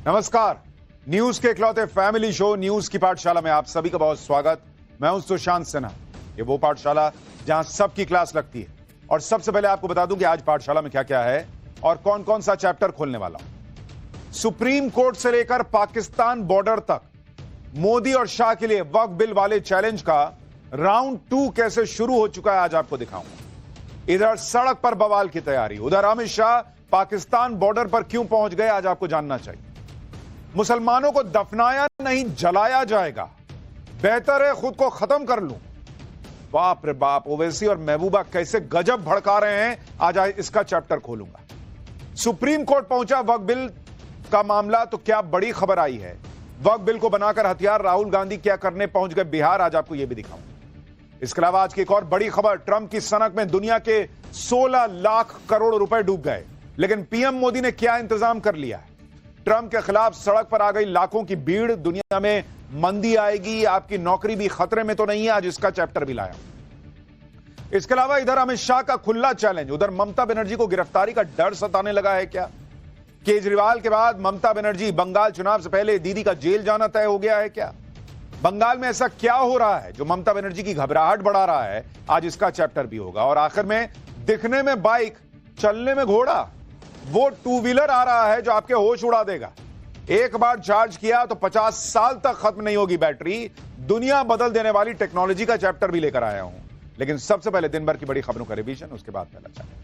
नमस्कार। न्यूज के इकलौते फैमिली शो न्यूज की पाठशाला में आप सभी का बहुत स्वागत। मैं हूं सुशांत सिन्हा। ये वो पाठशाला जहां सबकी क्लास लगती है। और सबसे पहले आपको बता दूं कि आज पाठशाला में क्या क्या है और कौन कौन सा चैप्टर खोलने वाला हूं। सुप्रीम कोर्ट से लेकर पाकिस्तान बॉर्डर तक मोदी और शाह के लिए वक्फ बिल वाले चैलेंज का राउंड 2 कैसे शुरू हो चुका है आज आपको दिखाऊंगा। इधर सड़क पर बवाल की तैयारी, उधर अमित शाह पाकिस्तान बॉर्डर पर क्यों पहुंच गए आज आपको जानना चाहिए। मुसलमानों को दफनाया नहीं जलाया जाएगा, बेहतर है खुद को खत्म कर लूं। बाप रे बाप, ओवैसी और महबूबा कैसे गजब भड़का रहे हैं आज इसका चैप्टर खोलूंगा। सुप्रीम कोर्ट पहुंचा वक्फ बिल का मामला, तो क्या बड़ी खबर आई है। वक्फ बिल को बनाकर हथियार राहुल गांधी क्या करने पहुंच गए बिहार, आज आपको यह भी दिखाऊंगा। इसके अलावा आज की एक और बड़ी खबर, ट्रंप की सनक में दुनिया के 16 लाख करोड़ रुपए डूब गए, लेकिन पीएम मोदी ने क्या इंतजाम कर लिया है। ट्रंप के खिलाफ सड़क पर आ गई लाखों की भीड़, दुनिया में मंदी आएगी, आपकी नौकरी भी खतरे में तो नहीं है, आज इसका चैप्टर भी लाया। इसके अलावा इधर अमित शाह का खुला चैलेंज, उधर ममता बनर्जी को गिरफ्तारी का डर सताने लगा है क्या। केजरीवाल के बाद ममता बनर्जी, बंगाल चुनाव से पहले दीदी का जेल जाना तय हो गया है क्या। बंगाल में ऐसा क्या हो रहा है जो ममता बनर्जी की घबराहट बढ़ा रहा है, आज इसका चैप्टर भी होगा। और आखिर में दिखने में बाइक चलने में घोड़ा, वो टू व्हीलर आ रहा है जो आपके होश उड़ा देगा। एक बार चार्ज किया तो 50 साल तक खत्म नहीं होगी बैटरी। दुनिया बदल देने वाली टेक्नोलॉजी का चैप्टर भी लेकर आया हूं। लेकिन सबसे पहले दिन भर की बड़ी खबरों का रिवीजन, उसके बाद पहला चैप्टर।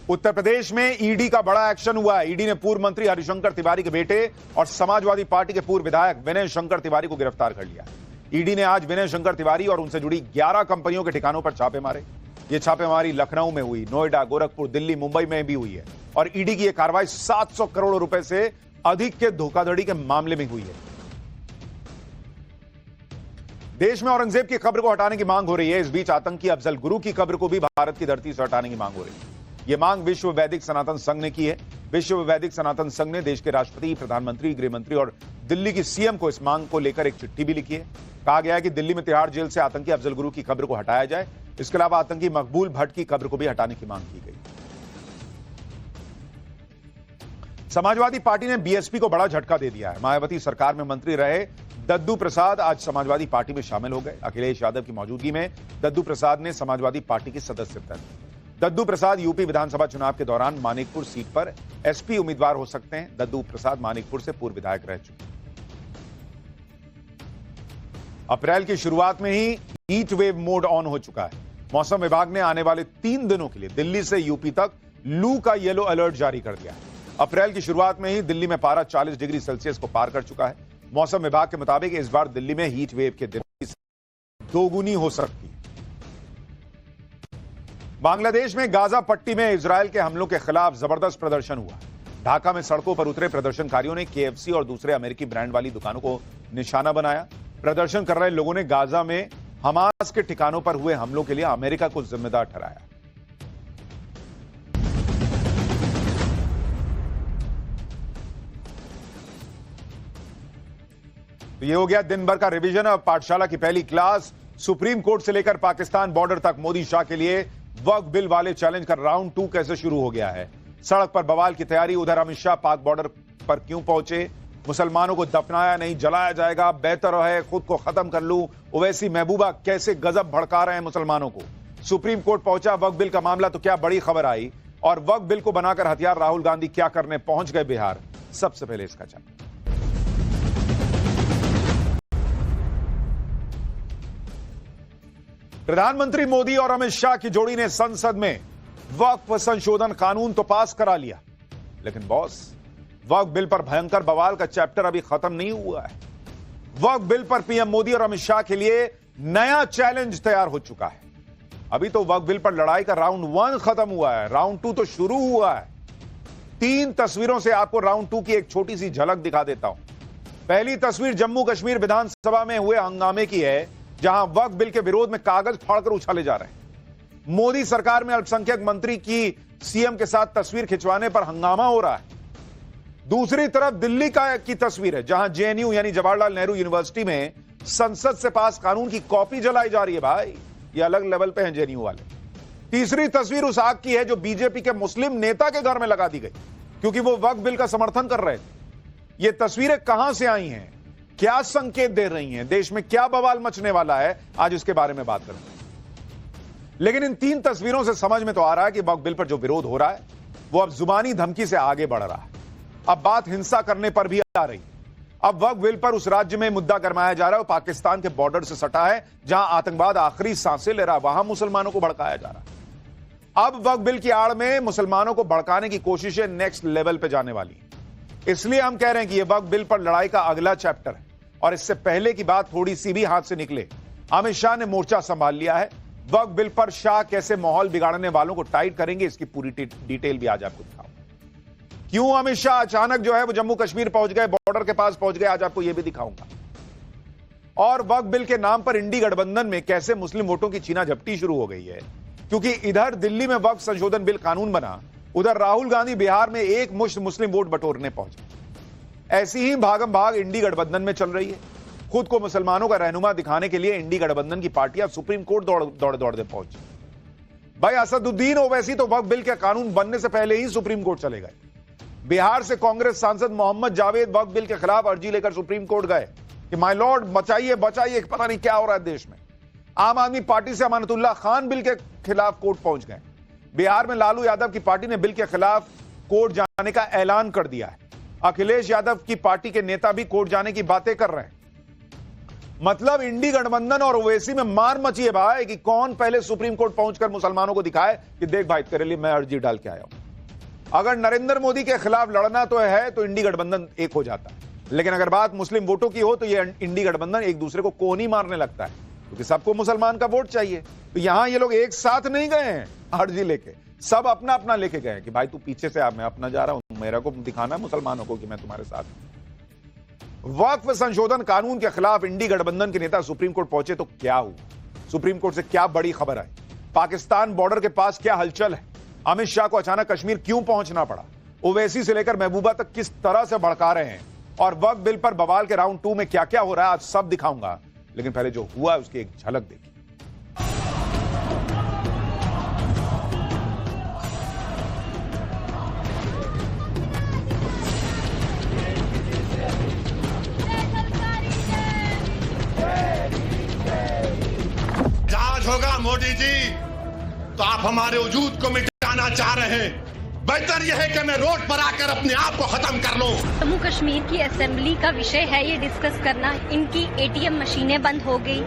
उत्तर प्रदेश में ईडी का बड़ा एक्शन हुआ है। ईडी ने पूर्व मंत्री हरिशंकर तिवारी के बेटे और समाजवादी पार्टी के पूर्व विधायक विनय शंकर तिवारी को गिरफ्तार कर लिया। ईडी ने आज विनय शंकर तिवारी और उनसे जुड़ी 11 कंपनियों के ठिकानों पर छापे मारे। ये छापेमारी लखनऊ में हुई, नोएडा, गोरखपुर, दिल्ली, मुंबई में भी हुई है। और ईडी की यह कार्रवाई 700 करोड़ रुपए से अधिक के धोखाधड़ी के मामले में हुई है। देश में औरंगजेब की कब्र को हटाने की मांग हो रही है। इस बीच आतंकी अफजल गुरु की कब्र को भी भारत की धरती से हटाने की मांग हो रही है। यह मांग विश्व वैदिक सनातन संघ ने की है। विश्व वैदिक सनातन संघ ने देश के राष्ट्रपति, प्रधानमंत्री, गृह मंत्री और दिल्ली की सीएम को इस मांग को लेकर एक चिट्ठी भी लिखी है। कहा गया है कि दिल्ली में तिहाड़ जेल से आतंकी अफजल गुरु की कब्र को हटाया जाए। इसके अलावा आतंकी मकबूल भट्ट की कब्र को भी हटाने की मांग की गई। समाजवादी पार्टी ने बीएसपी को बड़ा झटका दे दिया है। मायावती सरकार में मंत्री रहे दद्दू प्रसाद आज समाजवादी पार्टी में शामिल हो गए। अखिलेश यादव की मौजूदगी में दद्दू प्रसाद ने समाजवादी पार्टी की सदस्यता ली। दद्दू प्रसाद यूपी विधानसभा चुनाव के दौरान मानिकपुर सीट पर एसपी उम्मीदवार हो सकते हैं। दद्दू प्रसाद मानिकपुर से पूर्व विधायक रह चुके हैं। अप्रैल की शुरुआत में ही हीट वेव मोड ऑन हो चुका है। मौसम विभाग ने आने वाले 3 दिनों के लिए दिल्ली से यूपी तक लू का येलो अलर्ट जारी कर दिया है। अप्रैल की शुरुआत में ही दिल्ली में पारा 40 डिग्री सेल्सियस को पार कर चुका है। मौसम विभाग के मुताबिक इस बार दिल्ली में हीट वेव के दिन दोगुनी हो सकती है। बांग्लादेश में गाजा पट्टी में इजरायल के हमलों के खिलाफ जबरदस्त प्रदर्शन हुआ। ढाका में सड़कों पर उतरे प्रदर्शनकारियों ने केएफसी और दूसरे अमेरिकी ब्रांड वाली दुकानों को निशाना बनाया। प्रदर्शन कर रहे लोगों ने गाजा में हमास के ठिकानों पर हुए हमलों के लिए अमेरिका को जिम्मेदार ठहराया। तो ये हो गया दिन भर का रिवीजन। अब पाठशाला की पहली क्लास, सुप्रीम कोर्ट से लेकर पाकिस्तान बॉर्डर तक मोदी शाह के लिए वक्फ बिल वाले चैलेंज का राउंड 2 कैसे शुरू हो गया है। सड़क पर बवाल की तैयारी, उधर अमित शाह पाक बॉर्डर पर क्यों पहुंचे। मुसलमानों को दफनाया नहीं जलाया जाएगा, बेहतर है खुद को खत्म कर लूं। ओवैसी महबूबा कैसे गजब भड़का रहे हैं मुसलमानों को। सुप्रीम कोर्ट पहुंचा वक्फ बिल का मामला, तो क्या बड़ी खबर आई। और वक्फ बिल को बनाकर हथियार राहुल गांधी क्या करने पहुंच गए बिहार, सबसे पहले इसका चैप्टर। प्रधानमंत्री मोदी और अमित शाह की जोड़ी ने संसद में वक्फ संशोधन कानून तो पास करा लिया, लेकिन बॉस वक्फ बिल पर भयंकर बवाल का चैप्टर अभी खत्म नहीं हुआ है। वक्फ बिल पर पीएम मोदी और अमित शाह के लिए नया चैलेंज तैयार हो चुका है। अभी तो वक्फ बिल पर लड़ाई का राउंड 1 खत्म हुआ है, राउंड 2 तो शुरू हुआ है। 3 तस्वीरों से आपको राउंड 2 की एक छोटी सी झलक दिखा देता हूं। पहली तस्वीर जम्मू कश्मीर विधानसभा में हुए हंगामे की है, जहां वक्फ बिल के विरोध में कागज फाड़कर उछाले जा रहे हैं। मोदी सरकार में अल्पसंख्यक मंत्री की सीएम के साथ तस्वीर खिंचवाने पर हंगामा हो रहा है। दूसरी तरफ दिल्ली की तस्वीर है, जहां जेएनयू यानी जवाहरलाल नेहरू यूनिवर्सिटी में संसद से पास कानून की कॉपी जलाई जा रही है। भाई ये अलग लेवल पे हैं जेएनयू वाले। तीसरी तस्वीर उस आग की है जो बीजेपी के मुस्लिम नेता के घर में लगा दी गई क्योंकि वो वक्फ बिल का समर्थन कर रहे थे। ये तस्वीरें कहां से आई हैं, क्या संकेत दे रही हैं, देश में क्या बवाल मचने वाला है, आज इसके बारे में बात करेंगे। लेकिन इन तीन तस्वीरों से समझ में तो आ रहा है कि वक्फ बिल पर जो विरोध हो रहा है वो अब जुबानी धमकी से आगे बढ़ रहा है। अब बात हिंसा करने पर भी आ रही है। अब वक्फ बिल पर उस राज्य में मुद्दा गरमाया जा रहा है, पाकिस्तान के बॉर्डर से सटा है, जहां आतंकवाद आखिरी सांसें ले रहा है, वहां मुसलमानों को भड़काया जा रहा है। अब वक्फ बिल की आड़ में मुसलमानों को भड़काने की कोशिशें नेक्स्ट लेवल पे जाने वाली है। इसलिए हम कह रहे हैं कि यह वक्फ बिल पर लड़ाई का अगला चैप्टर है। और इससे पहले की बात थोड़ी सी भी हाथ से निकले, अमित शाह ने मोर्चा संभाल लिया है। वक्फ बिल पर शाह कैसे माहौल बिगाड़ने वालों को टाइट करेंगे, इसकी पूरी डिटेल भी आज आपको दिखाऊंगा। क्यों अमित शाह अचानक जो है वो जम्मू कश्मीर पहुंच गए, बॉर्डर के पास पहुंच गए, आज आपको यह भी दिखाऊंगा। और वक्फ बिल के नाम पर इंडी गठबंधन में कैसे मुस्लिम वोटों की छीना झपटी शुरू हो गई है, क्योंकि इधर दिल्ली में वक्फ संशोधन बिल कानून बना, उधर राहुल गांधी बिहार में एक मुश्त मुस्लिम वोट बटोरने पहुंचे। ऐसी ही भागम भाग इंडी गठबंधन में चल रही है। खुद को मुसलमानों का रहनुमा दिखाने के लिए इंडी गठबंधन की पार्टियां सुप्रीम कोर्ट दौड़ते पहुंची। भाई असदुद्दीन ओवैसी तो वक्फ बिल के कानून बनने से पहले ही सुप्रीम कोर्ट चले गए। बिहार से कांग्रेस सांसद मोहम्मद जावेद वक्फ बिल के खिलाफ अर्जी लेकर सुप्रीम कोर्ट गए कि माय लॉर्ड बचाइए बचाइए, पता नहीं क्या हो रहा है देश में। आम आदमी पार्टी से अमानतुल्लाह खान बिल के खिलाफ कोर्ट पहुंच गए। बिहार में लालू यादव की पार्टी ने बिल के खिलाफ कोर्ट जाने का ऐलान कर दिया है। अखिलेश यादव की पार्टी के नेता भी कोर्ट जाने की बातें कर रहे हैं। मतलब इंडी गठबंधन और ओवैसी में मार मची है भाई कि कौन पहले सुप्रीम कोर्ट पहुंचकर मुसलमानों को दिखाए कि देख भाई तेरे लिए मैं अर्जी डाल के आया हूं। अगर नरेंद्र मोदी के खिलाफ लड़ना तो है तो इंडी गठबंधन एक हो जाता है, लेकिन अगर बात मुस्लिम वोटों की हो तो ये इंडी गठबंधन एक दूसरे को कोनी मारने लगता है, क्योंकि सबको मुसलमान का वोट चाहिए। तो यहां ये लोग एक साथ नहीं गए हैं अर्जी लेके, सब अपना अपना लेके गए कि भाई तू पीछे से आ, मैं अपना जा रहा हूं, मेरा को दिखाना है मुसलमानों को कि मैं तुम्हारे साथ हूं। वक्फ संशोधन कानून के खिलाफ इंडी गठबंधन के नेता सुप्रीम कोर्ट पहुंचे तो क्या हुआ, सुप्रीम कोर्ट से क्या बड़ी खबर आई, पाकिस्तान बॉर्डर के पास क्या हलचल है, अमित शाह को अचानक कश्मीर क्यों पहुंचना पड़ा, ओवैसी से लेकर महबूबा तक किस तरह से भड़का रहे हैं, और वक्फ बिल पर बवाल के राउंड 2 में क्या क्या हो रहा है आज सब दिखाऊंगा। लेकिन पहले जो हुआ उसकी एक झलक देखिए। जहाज होगा मोदी जी तो आप हमारे वजूद को मिटाना चाह रहे हैं, बेहतर यह है कि मैं रोड पर आकर अपने आप को खत्म कर लूं। जम्मू कश्मीर की असेंबली का विषय है ये डिस्कस करना। इनकी एटीएम मशीनें बंद हो गई,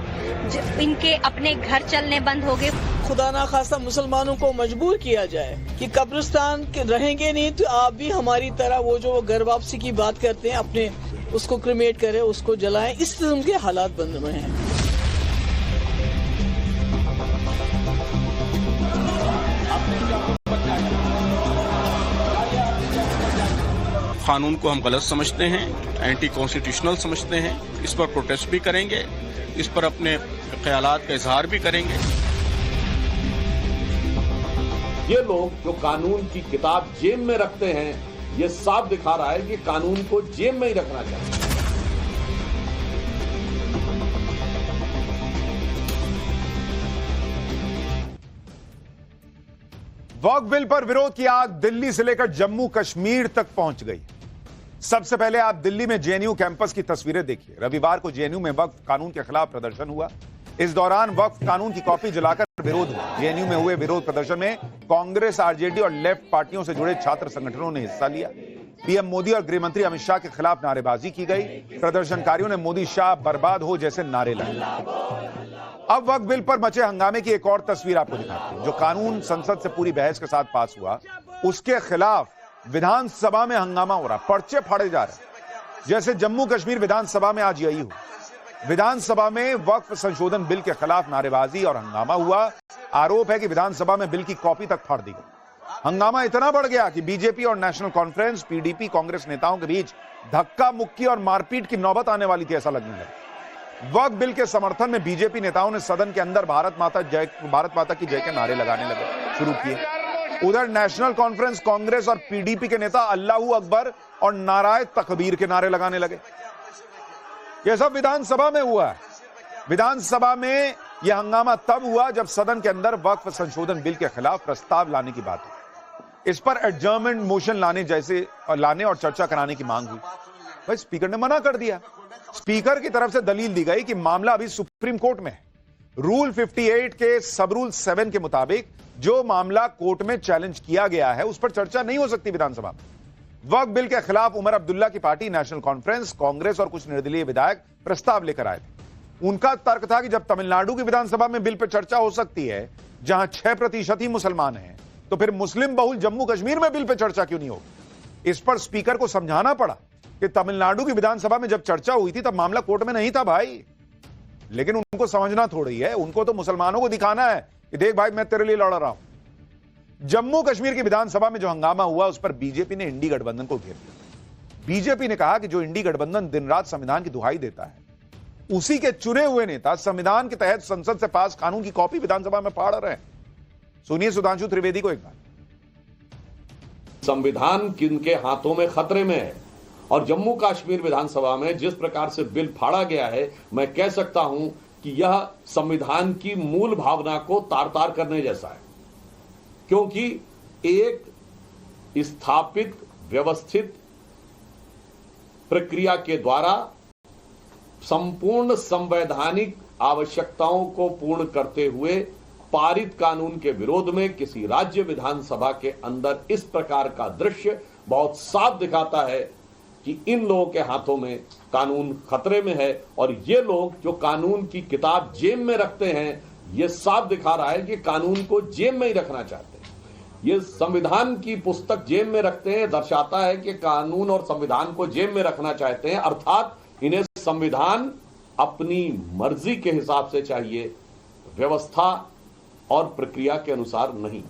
इनके अपने घर चलने बंद हो गए। खुदा ना खासा मुसलमानों को मजबूर किया जाए कि कब्रिस्तान के रहेंगे नहीं तो आप भी हमारी तरह वो जो घर वापसी की बात करते हैं अपने उसको क्रिमेट करें, उसको जलाएं। इस किस्म के हालात बन रहे हैं। कानून को हम गलत समझते हैं, एंटी कॉन्स्टिट्यूशनल समझते हैं। इस पर प्रोटेस्ट भी करेंगे, इस पर अपने ख्यालात का इजहार भी करेंगे। ये लोग जो कानून की किताब जेब में रखते हैं, ये साफ दिखा रहा है कि कानून को जेब में ही रखना चाहिए। वक्फ बिल पर विरोध की आग दिल्ली से लेकर जम्मू कश्मीर तक पहुंच गई। सबसे पहले आप दिल्ली में जेएनयू कैंपस की तस्वीरें देखिए। रविवार को जेएनयू में वक्फ कानून के खिलाफ प्रदर्शन हुआ। इस दौरान वक्फ कानून की कॉपी जलाकर विरोध हुआ। जेएनयू में हुए विरोध प्रदर्शन में कांग्रेस, आरजेडी और लेफ्ट पार्टियों से जुड़े छात्र संगठनों ने हिस्सा लिया। पीएम मोदी और गृह मंत्री अमित शाह के खिलाफ नारेबाजी की गई। प्रदर्शनकारियों ने मोदी शाह बर्बाद हो जैसे नारे लगाए। अब वक्फ बिल पर मचे हंगामे की एक और तस्वीर आपको दिखाते हैं। जो कानून संसद से पूरी बहस के साथ पास हुआ, उसके खिलाफ विधानसभा में हंगामा हो रहा, पर्चे फाड़े जा रहे। जैसे जम्मू कश्मीर विधानसभा में आज यही हुआ। विधानसभा में वक्फ संशोधन बिल के खिलाफ नारेबाजी और हंगामा हुआ। आरोप है कि विधानसभा में बिल की कॉपी तक फाड़ दी गई। हंगामा इतना बढ़ गया कि बीजेपी और नेशनल कॉन्फ्रेंस, पीडीपी, कांग्रेस नेताओं के बीच धक्का मुक्की और मारपीट की नौबत आने वाली थी, ऐसा लगने लगा। वक्फ बिल के समर्थन में बीजेपी नेताओं ने सदन के अंदर भारत माता की जय के नारे लगाने लगे शुरू किए। उधर नेशनल कॉन्फ्रेंस, कांग्रेस और पीडीपी के नेता अल्लाहू अकबर और नाराए तकबीर के नारे लगाने लगे। यह सब विधानसभा में हुआ है। विधानसभा में यह हंगामा तब हुआ जब सदन के अंदर वक्फ संशोधन बिल के खिलाफ प्रस्ताव लाने की बात हुई। इस पर एडजर्नमेंट मोशन लाने और चर्चा कराने की मांग हुई। भाई स्पीकर ने मना कर दिया। स्पीकर की तरफ से दलील दी गई कि मामला अभी सुप्रीम कोर्ट में है। रूल 58 के सब रूल 7 के मुताबिक जो मामला कोर्ट में चैलेंज किया गया है उस पर चर्चा नहीं हो सकती विधानसभा में। वक्फ बिल के खिलाफ उमर अब्दुल्ला की पार्टी नेशनल कॉन्फ्रेंस, कांग्रेस और कुछ निर्दलीय विधायक प्रस्ताव लेकर आए थे। उनका तर्क था कि जब तमिलनाडु की विधानसभा में बिल पर चर्चा हो सकती है जहां 6% ही मुसलमान हैं, तो फिर मुस्लिम बहुल जम्मू कश्मीर में बिल पर चर्चा क्यों नहीं होगी। इस पर स्पीकर को समझाना पड़ा कि तमिलनाडु की विधानसभा में जब चर्चा हुई थी तब मामला कोर्ट में नहीं था भाई। लेकिन उनको समझना थोड़ी है, उनको तो मुसलमानों को दिखाना है कि देख भाई मैं तेरे लिए लड़ रहा हूं। जम्मू कश्मीर की विधानसभा में जो हंगामा हुआ उस पर बीजेपी ने इंडी गठबंधन को घेर लिया। बीजेपी ने कहा कि जो इंडी गठबंधन दिन रात संविधान की दुहाई देता है, उसी के चुने हुए नेता संविधान के तहत संसद से पास कानून की कॉपी विधानसभा में फाड़ रहे हैं। सुनिए सुधांशु त्रिवेदी को एक बार। संविधान किनके हाथों में खतरे में है और जम्मू कश्मीर विधानसभा में जिस प्रकार से बिल फाड़ा गया है, मैं कह सकता हूं कि यह संविधान की मूल भावना को तार-तार करने जैसा है, क्योंकि एक स्थापित व्यवस्थित प्रक्रिया के द्वारा संपूर्ण संवैधानिक आवश्यकताओं को पूर्ण करते हुए पारित कानून के विरोध में किसी राज्य विधानसभा के अंदर इस प्रकार का दृश्य बहुत साफ दिखाता है कि इन लोगों के हाथों में कानून खतरे में है। और ये लोग जो कानून की किताब जेब में रखते हैं, ये साफ दिखा रहा है कि कानून को जेब में ही रखना चाहते हैं। ये संविधान की पुस्तक जेब में रखते हैं, दर्शाता है कि कानून और संविधान को जेब में रखना चाहते हैं, अर्थात इन्हें संविधान अपनी मर्जी के हिसाब से चाहिए, व्यवस्था और प्रक्रिया के अनुसार नहीं।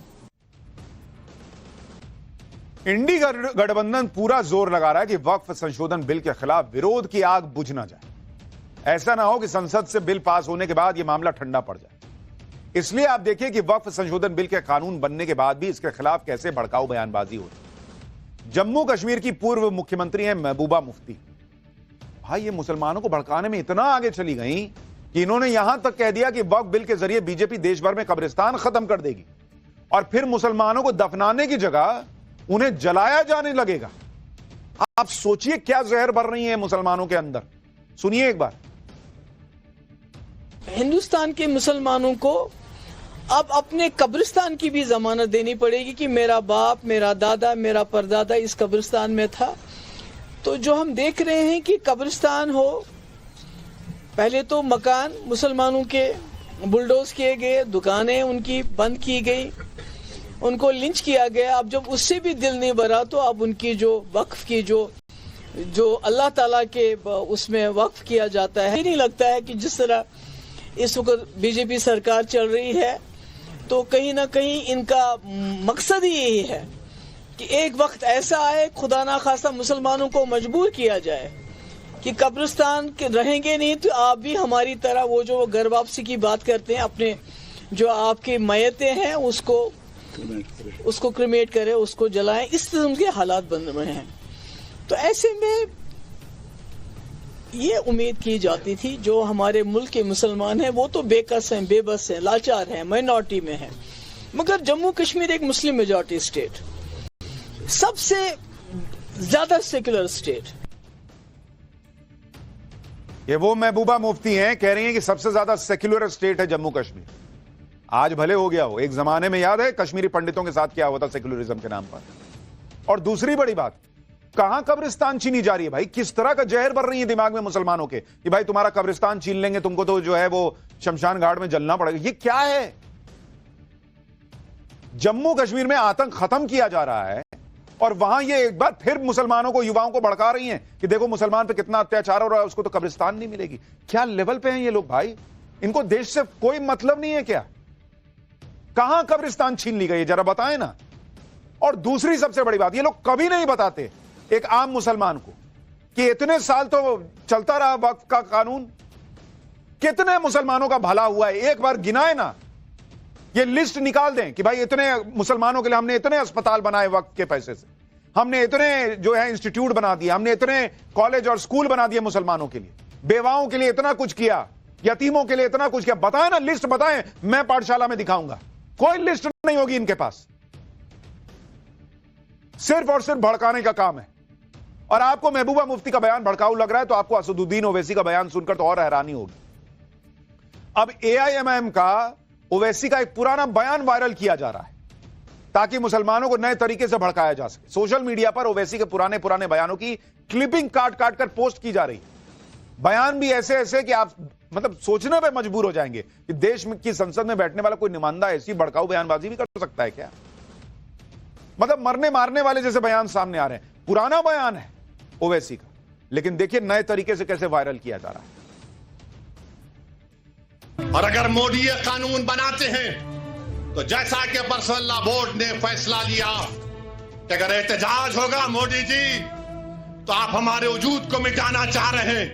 इंडी गठबंधन पूरा जोर लगा रहा है कि वक्फ संशोधन बिल के खिलाफ विरोध की आग बुझ ना जाए। ऐसा ना हो कि संसद से बिल पास होने के बाद यह मामला ठंडा पड़ जाए। इसलिए आप देखिए कि वक्फ संशोधन बिल के कानून बनने के बाद भी इसके खिलाफ कैसे भड़काऊ बयानबाजी हो रही है। जम्मू कश्मीर की पूर्व मुख्यमंत्री हैं महबूबा मुफ्ती। भाई ये मुसलमानों को भड़काने में इतना आगे चली गई कि इन्होंने यहां तक कह दिया कि वक्फ बिल के जरिए बीजेपी देश भर में कब्रिस्तान खत्म कर देगी और फिर मुसलमानों को दफनाने की जगह उन्हें जलाया जाने लगेगा। आप सोचिए क्या जहर भर रही है मुसलमानों के अंदर। सुनिए एक बार। हिंदुस्तान के मुसलमानों को अब अपने कब्रिस्तान की भी जमानत देनी पड़ेगी कि मेरा बाप, मेरा दादा, मेरा परदादा इस कब्रिस्तान में था। तो जो हम देख रहे हैं कि कब्रिस्तान हो, पहले तो मकान मुसलमानों के बुलडोज किए गए, दुकानें उनकी बंद की गई, उनको लिंच किया गया। अब जब उससे भी दिल नहीं भरा तो अब उनकी जो वक्फ की जो अल्लाह ताला के उसमें वक्फ किया जाता है, नहीं लगता है कि जिस तरह इस वक्त बीजेपी सरकार चल रही है तो कहीं ना कहीं इनका मकसद ही यही है कि एक वक्त ऐसा आए, खुदा ना खासा मुसलमानों को मजबूर किया जाए कि कब्रिस्तान के रहेंगे नहीं तो आप भी हमारी तरह वो जो घर वापसी की बात करते हैं, अपने जो आपके मयतें हैं उसको क्रिमेट करें, उसको जलाएं। इस किस्म के हालात बन रहे हैं। तो ऐसे में ये उम्मीद की जाती थी जो हमारे मुल्क के मुसलमान हैं वो तो बेकस हैं, बेबस हैं, लाचार हैं, माइनॉरिटी में हैं। मगर जम्मू कश्मीर एक मुस्लिम मेजॉरिटी स्टेट, सबसे ज्यादा सेक्युलर स्टेट। ये वो महबूबा मुफ्ती हैं, कह रही हैं कि सबसे ज्यादा सेक्युलर स्टेट है जम्मू कश्मीर। आज भले हो गया हो, एक जमाने में याद है कश्मीरी पंडितों के साथ क्या हुआ था सेक्युलरिज्म के नाम पर। और दूसरी बड़ी बात, कहां कब्रिस्तान छीनी जा रही है भाई? किस तरह का जहर भर रही है दिमाग में मुसलमानों के कि भाई तुम्हारा कब्रिस्तान छीन लेंगे, तुमको तो जो है वो शमशान घाट में जलना पड़ेगा। ये क्या है? जम्मू कश्मीर में आतंक खत्म किया जा रहा है और वहां ये एक बार फिर मुसलमानों को, युवाओं को भड़का रही हैं कि देखो मुसलमान पे कितना अत्याचार हो रहा है, उसको तो कब्रिस्तान नहीं मिलेगी। क्या लेवल पे हैं ये लोग भाई? इनको देश से कोई मतलब नहीं है क्या? कहां कब्रिस्तान छीन ली गई, जरा बताएं ना। और दूसरी सबसे बड़ी बात, ये लोग कभी नहीं बताते एक आम मुसलमान को कि इतने साल तो चलता रहा वक्फ का कानून, कितने मुसलमानों का भला हुआ है, एक बार गिनाए ना। ये लिस्ट निकाल दें कि भाई इतने मुसलमानों के लिए हमने इतने अस्पताल बनाए वक्फ के पैसे से, हमने इतने जो है इंस्टीट्यूट बना दिए, हमने इतने कॉलेज और स्कूल बना दिए मुसलमानों के लिए, बेवाओं के लिए इतना कुछ किया। यतीमों के लिए इतना कुछ किया। बताएं ना, लिस्ट बताएं, मैं पाठशाला में दिखाऊंगा। कोई लिस्ट नहीं होगी इनके पास, सिर्फ और सिर्फ भड़काने का काम है। और आपको महबूबा मुफ्ती का बयान भड़काऊ लग रहा है तो आपको असदुद्दीन ओवैसी का बयान सुनकर तो और हैरानी होगी। अब एआईएमआईएम का ओवैसी का एक पुराना बयान वायरल किया जा रहा है ताकि मुसलमानों को नए तरीके से भड़काया जा सके। सोशल मीडिया पर ओवैसी के पुराने पुराने बयानों की क्लिपिंग काट काट कर पोस्ट की जा रही है। बयान भी ऐसे ऐसे कि आप मतलब सोचने पे मजबूर हो जाएंगे कि देश में की संसद में बैठने वाला कोई नुमाइंदा ऐसी भड़काऊ बयानबाजी भी कर सकता है क्या? मतलब मरने मारने वाले जैसे बयान सामने आ रहे हैं। पुराना बयान है ओवैसी का, लेकिन देखिए नए तरीके से कैसे वायरल किया जा रहा है। और अगर मोदी ये कानून बनाते हैं तो जैसा कि पर्सनल लॉ बोर्ड ने फैसला लिया कि अगर एहतजाज होगा मोदी जी तो आप हमारे वजूद को मिटाना चाह रहे हैं,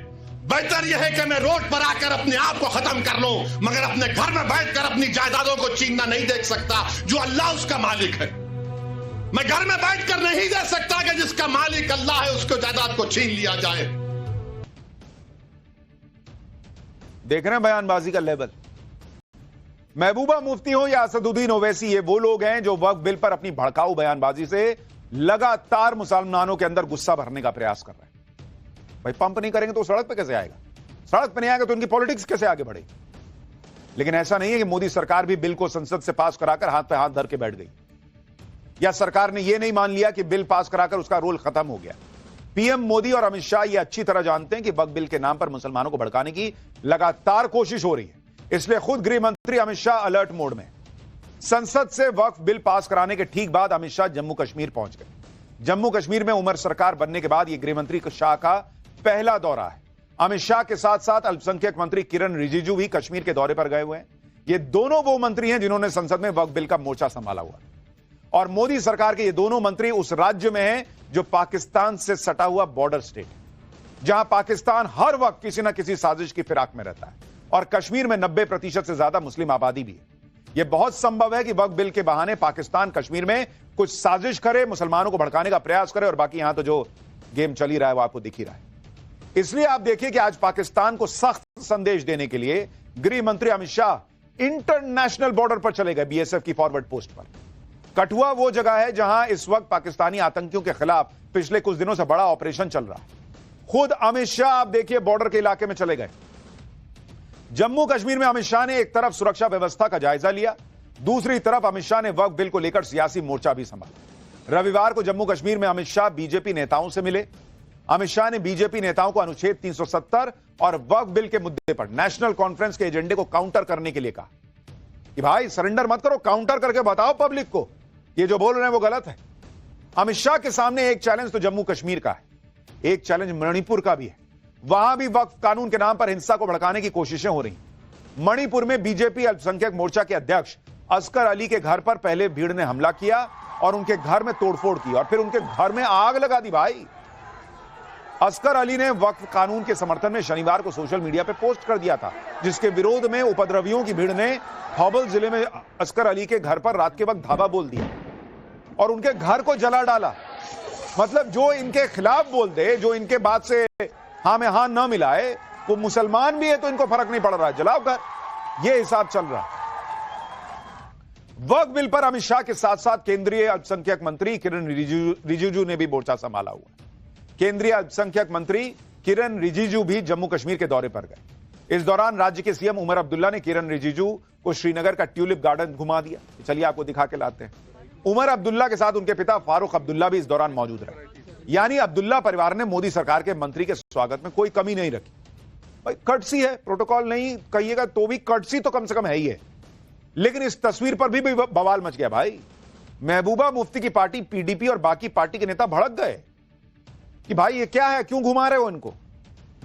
बेहतर यह है कि मैं रोड पर आकर अपने आप को खत्म कर लूं, मगर अपने घर में बैठकर अपनी जायदादों को छीनना नहीं देख सकता जो अल्लाह उसका मालिक है। मैं घर में बैठकर नहीं दे सकता कि जिसका मालिक अल्लाह है उसको जायदाद को छीन लिया जाए। देख रहे हैं बयानबाजी का लेवल। महबूबा मुफ्ती हो या असदुद्दीन ओवैसी, ये वो लोग हैं जो वक्फ बिल पर अपनी भड़काऊ बयानबाजी से लगातार मुसलमानों के अंदर गुस्सा भरने का प्रयास कर रहे हैं। भाई पंप नहीं करेंगे तो सड़क पे कैसे आएगा? सड़क पे नहीं आएगा तो उनकी पॉलिटिक्स कैसे आगे बढ़ेगी? लेकिन ऐसा नहीं है कि मोदी सरकार भी बिल को संसद से पास कराकर हाथ पे हाथ धर के बैठ गई, या सरकार ने यह नहीं मान लिया कि बिल पास कराकर उसका रोल खत्म हो गया। पीएम मोदी और अमित शाह यह अच्छी तरह जानते हैं कि वक्फ बिल के नाम पर मुसलमानों को भड़काने की लगातार कोशिश हो रही है, इसलिए खुद गृह मंत्री अमित शाह अलर्ट मोड में। संसद से वक्फ बिल पास कराने के ठीक बाद अमित शाह जम्मू कश्मीर पहुंच गए। जम्मू कश्मीर में उमर सरकार बनने के बाद यह गृह मंत्री शाह का पहला दौरा है। अमित शाह के साथ साथ अल्पसंख्यक मंत्री किरण रिजिजू भी कश्मीर के दौरे पर गए हुए हैं। ये दोनों वो मंत्री हैं जिन्होंने संसद में वक्फ बिल का मोर्चा संभाला हुआ, और मोदी सरकार के ये दोनों मंत्री उस राज्य में हैं जो पाकिस्तान से सटा हुआ बॉर्डर स्टेट, जहां पाकिस्तान हर वक्त किसी ना किसी साजिश की फिराक में रहता है, और कश्मीर में 90% से ज्यादा मुस्लिम आबादी भी है। यह बहुत संभव है कि वक्फ बिल के बहाने पाकिस्तान कश्मीर में कुछ साजिश करे, मुसलमानों को भड़काने का प्रयास करे, और बाकी यहां तो जो गेम चल ही रहा है वो आपको दिख ही रहा है। इसलिए आप देखिए कि आज पाकिस्तान को सख्त संदेश देने के लिए गृह मंत्री अमित शाह इंटरनेशनल बॉर्डर पर चले गए, बीएसएफ की फॉरवर्ड पोस्ट पर। कठुआ वो जगह है जहां इस वक्त पाकिस्तानी आतंकियों के खिलाफ पिछले कुछ दिनों से बड़ा ऑपरेशन चल रहा है। खुद अमित शाह आप देखिए बॉर्डर के इलाके में चले गए। जम्मू कश्मीर में अमित शाह ने एक तरफ सुरक्षा व्यवस्था का जायजा लिया, दूसरी तरफ अमित शाह ने वक्फ बिल को लेकर सियासी मोर्चा भी संभाला। रविवार को जम्मू कश्मीर में अमित शाह बीजेपी नेताओं से मिले। अमित शाह ने बीजेपी नेताओं को अनुच्छेद 370 और वक्फ बिल के मुद्दे पर नेशनल कॉन्फ्रेंस के एजेंडे को काउंटर करने के लिए कहा कि भाई सरेंडर मत करो, काउंटर करके बताओ पब्लिक को ये जो बोल रहे हैं वो गलत है। अमित शाह के सामने एक चैलेंज तो जम्मू कश्मीर का है, एक चैलेंज मणिपुर का भी है। वहां भी वक्फ कानून के नाम पर हिंसा को भड़काने की कोशिशें हो रही। मणिपुर में बीजेपी अल्पसंख्यक मोर्चा के अध्यक्ष असगर अली के घर पर पहले भीड़ ने हमला किया और उनके घर में तोड़फोड़ की और फिर उनके घर में आग लगा दी। भाई असगर अली ने वक्फ कानून के समर्थन में शनिवार को सोशल मीडिया पर पोस्ट कर दिया था, जिसके विरोध में उपद्रवियों की भीड़ ने हौबल जिले में असगर अली के घर पर रात के वक्त धावा बोल दिया और उनके घर को जला डाला। मतलब जो इनके खिलाफ बोल दे, जो इनके बात से हां में हां न मिलाए, वो मुसलमान भी है तो इनको फर्क नहीं पड़ रहा है, जलाओ घर, ये हिसाब चल रहा है। वक्फ बिल पर अमित शाह के साथ साथ केंद्रीय अल्पसंख्यक मंत्री किरण रिजिजू ने भी मोर्चा संभाला हुआ। केंद्रीय अल्पसंख्यक मंत्री किरण रिजिजू भी जम्मू कश्मीर के दौरे पर गए। इस दौरान राज्य के सीएम उमर अब्दुल्ला ने किरण रिजिजू को श्रीनगर का ट्यूलिप गार्डन घुमा दिया। चलिए आपको दिखा के लाते हैं। उमर अब्दुल्ला के साथ उनके पिता फारूक अब्दुल्ला भी इस दौरान मौजूद रहे। यानी अब्दुल्ला परिवार ने मोदी सरकार के मंत्री के स्वागत में कोई कमी नहीं रखी। भाई कर्टसी है, प्रोटोकॉल नहीं कहिएगा तो भी कर्टसी तो कम से कम है ही है। लेकिन इस तस्वीर पर भी बवाल मच गया। भाई महबूबा मुफ्ती की पार्टी पीडीपी और बाकी पार्टी के नेता भड़क गए कि भाई ये क्या है, क्यों घुमा रहे हो इनको।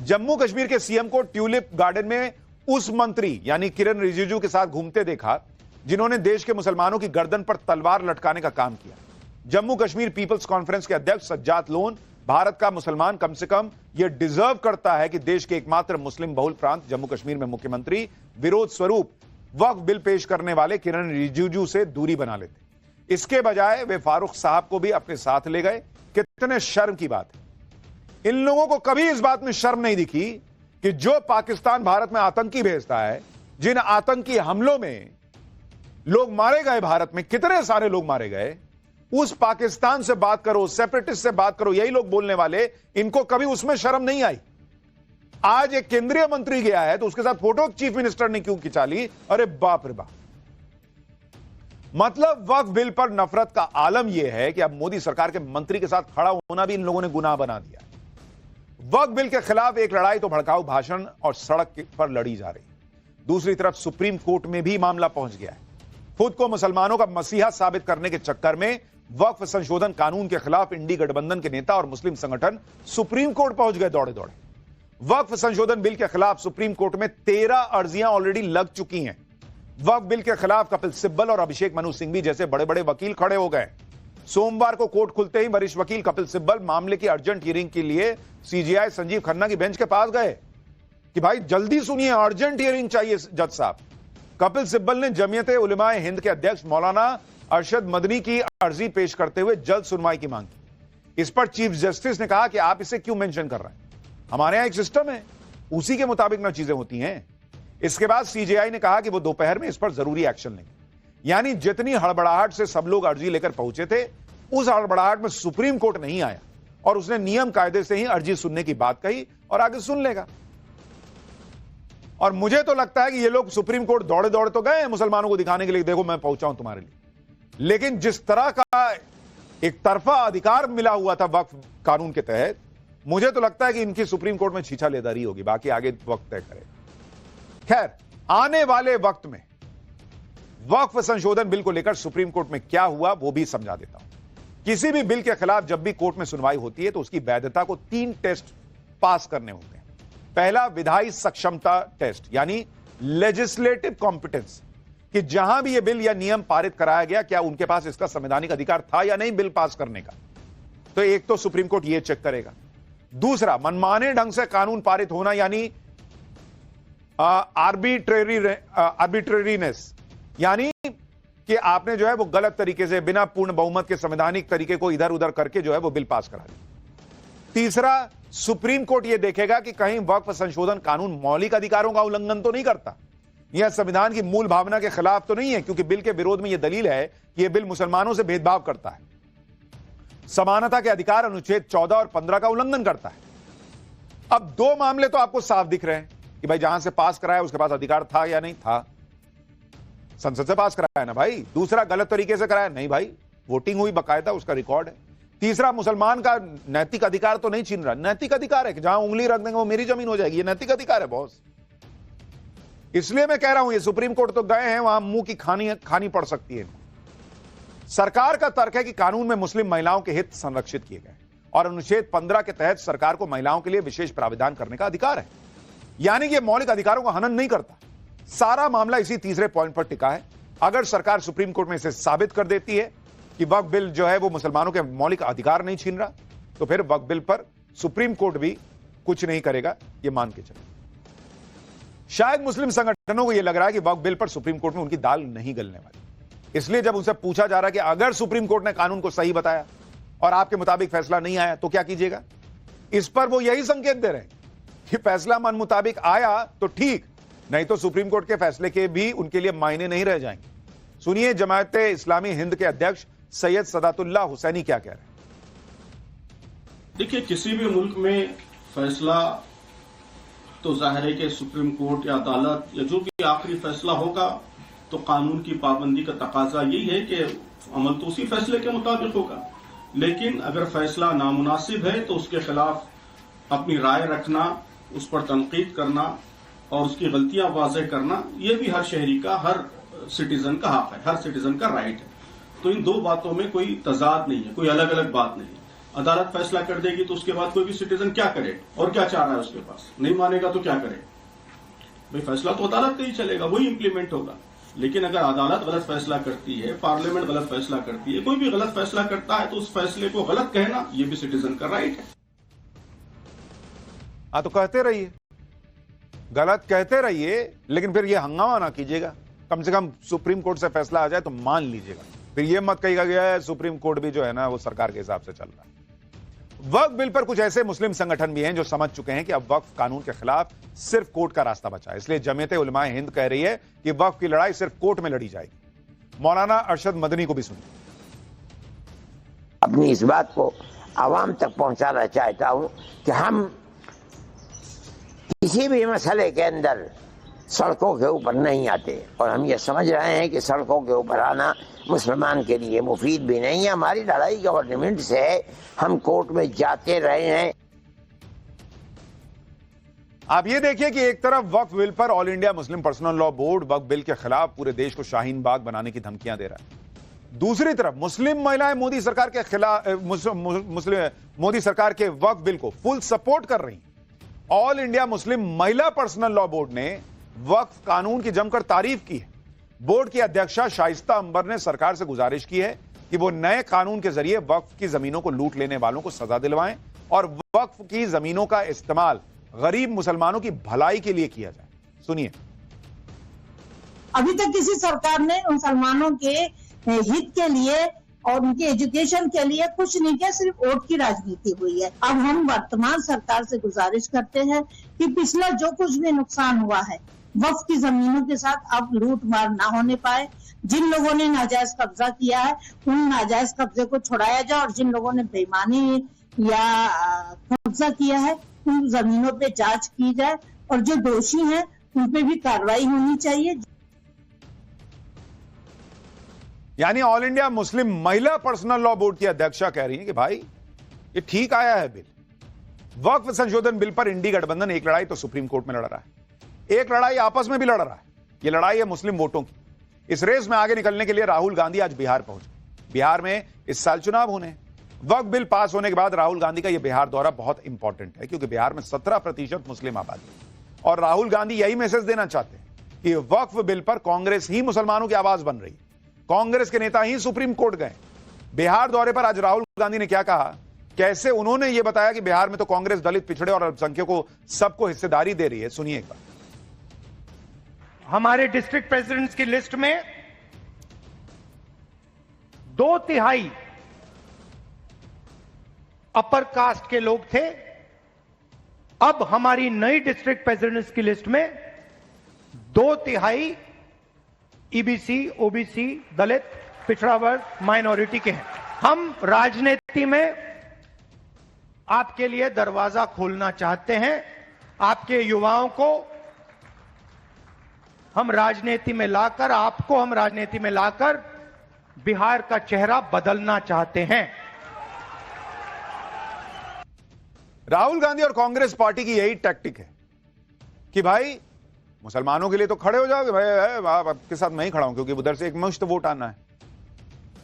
जम्मू कश्मीर के सीएम को ट्यूलिप गार्डन में उस मंत्री यानी किरण रिजिजू के साथ घूमते देखा जिन्होंने देश के मुसलमानों की गर्दन पर तलवार लटकाने का काम किया। जम्मू कश्मीर पीपल्स कॉन्फ्रेंस के अध्यक्ष सज्जाद लोन, भारत का मुसलमान कम से कम यह डिजर्व करता है कि देश के एकमात्र मुस्लिम बहुल प्रांत जम्मू कश्मीर में मुख्यमंत्री विरोध स्वरूप वक्फ बिल पेश करने वाले किरण रिजिजू से दूरी बना लेते। इसके बजाय वे फारूक साहब को भी अपने साथ ले गए। कितने शर्म की बात है। इन लोगों को कभी इस बात में शर्म नहीं दिखी कि जो पाकिस्तान भारत में आतंकी भेजता है, जिन आतंकी हमलों में लोग मारे गए, भारत में कितने सारे लोग मारे गए, उस पाकिस्तान से बात करो, सेपरेटिस्ट से बात करो, यही लोग बोलने वाले, इनको कभी उसमें शर्म नहीं आई। आज एक केंद्रीय मंत्री गया है तो उसके साथ फोटो चीफ मिनिस्टर ने क्यों खिंचा ली? अरे बाप रे बाप। मतलब वक्फ बिल पर नफरत का आलम यह है कि अब मोदी सरकार के मंत्री के साथ खड़ा होना भी इन लोगों ने गुनाह बना दिया। वक्फ बिल के खिलाफ एक लड़ाई तो भड़काऊ भाषण और सड़क पर लड़ी जा रही, दूसरी तरफ सुप्रीम कोर्ट में भी मामला पहुंच गया है। खुद को मुसलमानों का मसीहा साबित करने के चक्कर में वक्फ संशोधन कानून के खिलाफ इंडी गठबंधन के नेता और मुस्लिम संगठन सुप्रीम कोर्ट पहुंच गए दौड़े दौड़े। वक्फ संशोधन बिल के खिलाफ सुप्रीम कोर्ट में 13 अर्जियां ऑलरेडी लग चुकी हैं। वक्फ बिल के खिलाफ कपिल सिब्बल और अभिषेक मनु सिंघवी जैसे बड़े बड़े वकील खड़े हो गए। सोमवार को कोर्ट खुलते ही वरिष्ठ वकील कपिल सिब्बल मामले की अर्जेंट हियरिंग के लिए सीजेआई संजीव खन्ना की बेंच के पास गए कि भाई जल्दी सुनिए, अर्जेंट हियरिंग चाहिए जज साहब। कपिल सिब्बल ने जमीयत उलमाए हिंद के अध्यक्ष मौलाना अरशद मदनी की अर्जी पेश करते हुए जल्द सुनवाई की मांग की। इस पर चीफ जस्टिस ने कहा कि आप इसे क्यों मेंशन कर रहे हैं, हमारे यहां एक सिस्टम है, उसी के मुताबिक ना चीजें होती हैं। इसके बाद सीजेआई ने कहा कि वो दोपहर में इस पर जरूरी एक्शन लेंगे। यानी जितनी हड़बड़ाहट से सब लोग अर्जी लेकर पहुंचे थे, उस हड़बड़ाहट में सुप्रीम कोर्ट नहीं आया और उसने नियम कायदे से ही अर्जी सुनने की बात कही और आगे सुन लेगा। और मुझे तो लगता है कि ये लोग सुप्रीम कोर्ट दौड़े दौड़े तो गए मुसलमानों को दिखाने के लिए, देखो मैं पहुंचा हूं तुम्हारे लिए, लेकिन जिस तरह का एक तरफा अधिकार मिला हुआ था वक्फ कानून के तहत, मुझे तो लगता है कि इनकी सुप्रीम कोर्ट में छीछा लेदारी होगी, बाकी आगे वक्त तय करेगा। खैर, आने वाले वक्त में वक्फ संशोधन बिल को लेकर सुप्रीम कोर्ट में क्या हुआ वो भी समझा देता हूं। किसी भी बिल के खिलाफ जब भी कोर्ट में सुनवाई होती है तो उसकी वैधता को 3 टेस्ट पास करने होते हैं। पहला, विधायी सक्षमता टेस्ट, यानी लेजिस्लेटिव कॉम्पिटेंस, कि जहां भी यह बिल या नियम पारित कराया गया, क्या उनके पास इसका संवैधानिक अधिकार था या नहीं बिल पास करने का। तो एक तो सुप्रीम कोर्ट यह चेक करेगा। दूसरा, मनमाने ढंग से कानून पारित होना, यानी आर्बिट्रेरीनेस, यानी कि आपने जो है वो गलत तरीके से बिना पूर्ण बहुमत के संवैधानिक तरीके को इधर उधर करके जो है वो बिल पास करा दिया। तीसरा, सुप्रीम कोर्ट यह देखेगा कि कहीं वक्फ संशोधन कानून मौलिक अधिकारों का उल्लंघन तो नहीं करता, यह संविधान की मूल भावना के खिलाफ तो नहीं है, क्योंकि बिल के विरोध में यह दलील है कि यह बिल मुसलमानों से भेदभाव करता है, समानता के अधिकार अनुच्छेद 14 और 15 का उल्लंघन करता है। अब 2 मामले तो आपको साफ दिख रहे हैं कि भाई जहां से पास कराया उसके पास अधिकार था या नहीं था, संसद से पास कराया ना भाई। दूसरा, गलत तरीके से कराया, नहीं भाई, वोटिंग हुई बकायदा, उसका रिकॉर्ड है। तीसरा, मुसलमान का नैतिक अधिकार तो नहीं छीन रहा, नैतिक अधिकार है कि जहां उंगली रख देंगे वो मेरी जमीन हो जाएगी, ये नैतिक अधिकार है बॉस। इसलिए मैं कह रहा हूं ये सुप्रीम कोर्ट तो गए हैं, वहां मुंह की खानी पड़ सकती है। सरकार का तर्क है कि कानून में मुस्लिम महिलाओं के हित संरक्षित किए गए और अनुच्छेद 15 के तहत सरकार को महिलाओं के लिए विशेष प्राविधान करने का अधिकार है, यानी कि मौलिक अधिकारों का हनन नहीं करता। सारा मामला इसी तीसरे पॉइंट पर टिका है। अगर सरकार सुप्रीम कोर्ट में इसे साबित कर देती है कि वक्फ बिल जो है वो मुसलमानों के मौलिक अधिकार नहीं छीन रहा, तो फिर वक्फ बिल पर सुप्रीम कोर्ट भी कुछ नहीं करेगा, ये मान के चले। शायद मुस्लिम संगठनों को यह लग रहा है कि वक्फ बिल पर सुप्रीम कोर्ट में उनकी दाल नहीं गलने वाली, इसलिए जब उनसे पूछा जा रहा है कि अगर सुप्रीम कोर्ट ने कानून को सही बताया और आपके मुताबिक फैसला नहीं आया तो क्या कीजिएगा, इस पर वो यही संकेत दे रहे हैं कि फैसला मन मुताबिक आया तो ठीक, नहीं तो सुप्रीम कोर्ट के फैसले के भी उनके लिए मायने नहीं रह जाएंगे। सुनिए जमायत इस्लामी हिंद के अध्यक्ष सैयद सदातुल्लाह हुसैनी क्या कह रहे हैं। देखिए, किसी भी मुल्क में फैसला तो जाहिर है कि सुप्रीम कोर्ट या अदालत या जो भी आखिरी फैसला होगा तो कानून की पाबंदी का तकाजा यही है कि अमल तो उसी फैसले के मुताबिक होगा। लेकिन अगर फैसला नामुनासिब है तो उसके खिलाफ अपनी राय रखना, उस पर तनकीद करना और उसकी गलतियां वाज़ेह करना, यह भी हर शहरी का, हर सिटीजन का हक है, हर सिटीजन का राइट है। तो इन 2 बातों में कोई तजाद नहीं है, कोई अलग अलग बात नहीं है। अदालत फैसला कर देगी तो उसके बाद कोई भी सिटीजन क्या करे और क्या चाह रहा है उसके पास, नहीं मानेगा तो क्या करे भाई, फैसला तो अदालत का ही चलेगा, वही इंप्लीमेंट होगा। लेकिन अगर अदालत गलत फैसला करती है, पार्लियामेंट गलत फैसला करती है, कोई भी गलत फैसला करता है तो उस फैसले को गलत कहना यह भी सिटीजन का राइट है। हाँ तो कहते रहिए, गलत कहते रहिए, लेकिन फिर यह हंगामा ना कीजिएगा। कम से कम सुप्रीम कोर्ट से फैसला आ जाए तो मान लीजिएगा, फिर यह मत कहिएगा गया है सुप्रीम कोर्ट भी जो है ना वो सरकार के हिसाब से चल रहा है। वक्फ बिल पर कुछ ऐसे मुस्लिम संगठन भी हैं जो समझ चुके हैं कि अब वक्फ कानून के खिलाफ सिर्फ कोर्ट का रास्ता बचा है। इसलिए जमीयत उलमाए हिंद कह रही है कि वक्फ की लड़ाई सिर्फ कोर्ट में लड़ी जाएगी। मौलाना अरशद मदनी को भी सुनिए। अपनी इस बात को आवाम तक पहुंचाना चाहता हूं कि हम किसी भी मसले के अंदर सड़कों के ऊपर नहीं आते, और हम ये समझ रहे हैं कि सड़कों के ऊपर आना मुसलमान के लिए मुफीद भी नहीं है। हमारी लड़ाई गवर्नमेंट से है, हम कोर्ट में जाते रहे हैं। आप ये देखिए कि एक तरफ वक्फ बिल पर All India Muslim Personal Law Board Waqf bill के खिलाफ पूरे देश को शाहीन बाग बनाने की धमकियां दे रहा है। दूसरी तरफ मुस्लिम महिलाएं मोदी सरकार के खिलाफ मोदी सरकार के वक्फ बिल को फुल सपोर्ट कर रही। ऑल इंडिया मुस्लिम महिला पर्सनल लॉ बोर्ड ने वक्फ कानून की जमकर तारीफ की है। बोर्ड की अध्यक्षा शाइस्ता अंबर ने सरकार से गुजारिश की है कि वो नए कानून के जरिए वक्फ की जमीनों को लूट लेने वालों को सजा दिलवाएं और वक्फ की जमीनों का इस्तेमाल गरीब मुसलमानों की भलाई के लिए किया जाए। सुनिए। अभी तक किसी सरकार ने मुसलमानों के हित के लिए और उनके एजुकेशन के लिए कुछ नहीं किया, सिर्फ वोट की राजनीति हुई है। अब हम वर्तमान सरकार से गुजारिश करते हैं कि पिछला जो कुछ भी नुकसान हुआ है वक्फ की जमीनों के साथ अब लूट मार ना होने पाए। जिन लोगों ने नाजायज कब्जा किया है उन नाजायज कब्जे को छुड़ाया जाए, और जिन लोगों ने बेईमानी या कब्जा किया है उन जमीनों पे जांच की जाए, और जो दोषी हैं उन पे भी कार्रवाई होनी चाहिए। यानी ऑल इंडिया मुस्लिम महिला पर्सनल लॉ बोर्ड की अध्यक्षा कह रही है कि भाई ये ठीक आया है बिल। वक्फ संशोधन बिल पर इंडी गठबंधन एक लड़ाई तो सुप्रीम कोर्ट में लड़ रहा है, एक लड़ाई आपस में भी लड़ रहा है। ये लड़ाई है मुस्लिम वोटों की। इस रेस में आगे निकलने के लिए राहुल गांधी आज बिहार पहुंचे। बिहार में इस साल चुनाव होने हैं। वक्फ बिल पास होने के बाद राहुल गांधी का यह बिहार दौरा बहुत इंपॉर्टेंट है, क्योंकि बिहार में 17% मुस्लिम आबादी है और राहुल गांधी यही मैसेज देना चाहते हैं कि वक्फ बिल पर कांग्रेस ही मुसलमानों की आवाज बन रही है, कांग्रेस के नेता ही सुप्रीम कोर्ट गए। बिहार दौरे पर आज राहुल गांधी ने क्या कहा, कैसे उन्होंने यह बताया कि बिहार में तो कांग्रेस दलित, पिछड़े और अल्पसंख्यकों सबको हिस्सेदारी दे रही है। सुनिए एक बार। हमारे डिस्ट्रिक्ट प्रेसिडेंट्स की लिस्ट में 2/3 अपर कास्ट के लोग थे। अब हमारी नई डिस्ट्रिक्ट प्रेसिडेंट्स की लिस्ट में 2/3 ईबीसी, ओबीसी, दलित, पिछड़ा वर्ग, माइनॉरिटी के हैं। हम राजनीति में आपके लिए दरवाजा खोलना चाहते हैं। आपके युवाओं को हम राजनीति में लाकर, आपको हम राजनीति में लाकर बिहार का चेहरा बदलना चाहते हैं। राहुल गांधी और कांग्रेस पार्टी की यही टैक्टिक है कि भाई मुसलमानों के लिए तो खड़े हो जाओगे, भाई आपके साथ मैं ही खड़ा हूं क्योंकि उधर से एक मुश्त वोट आना है,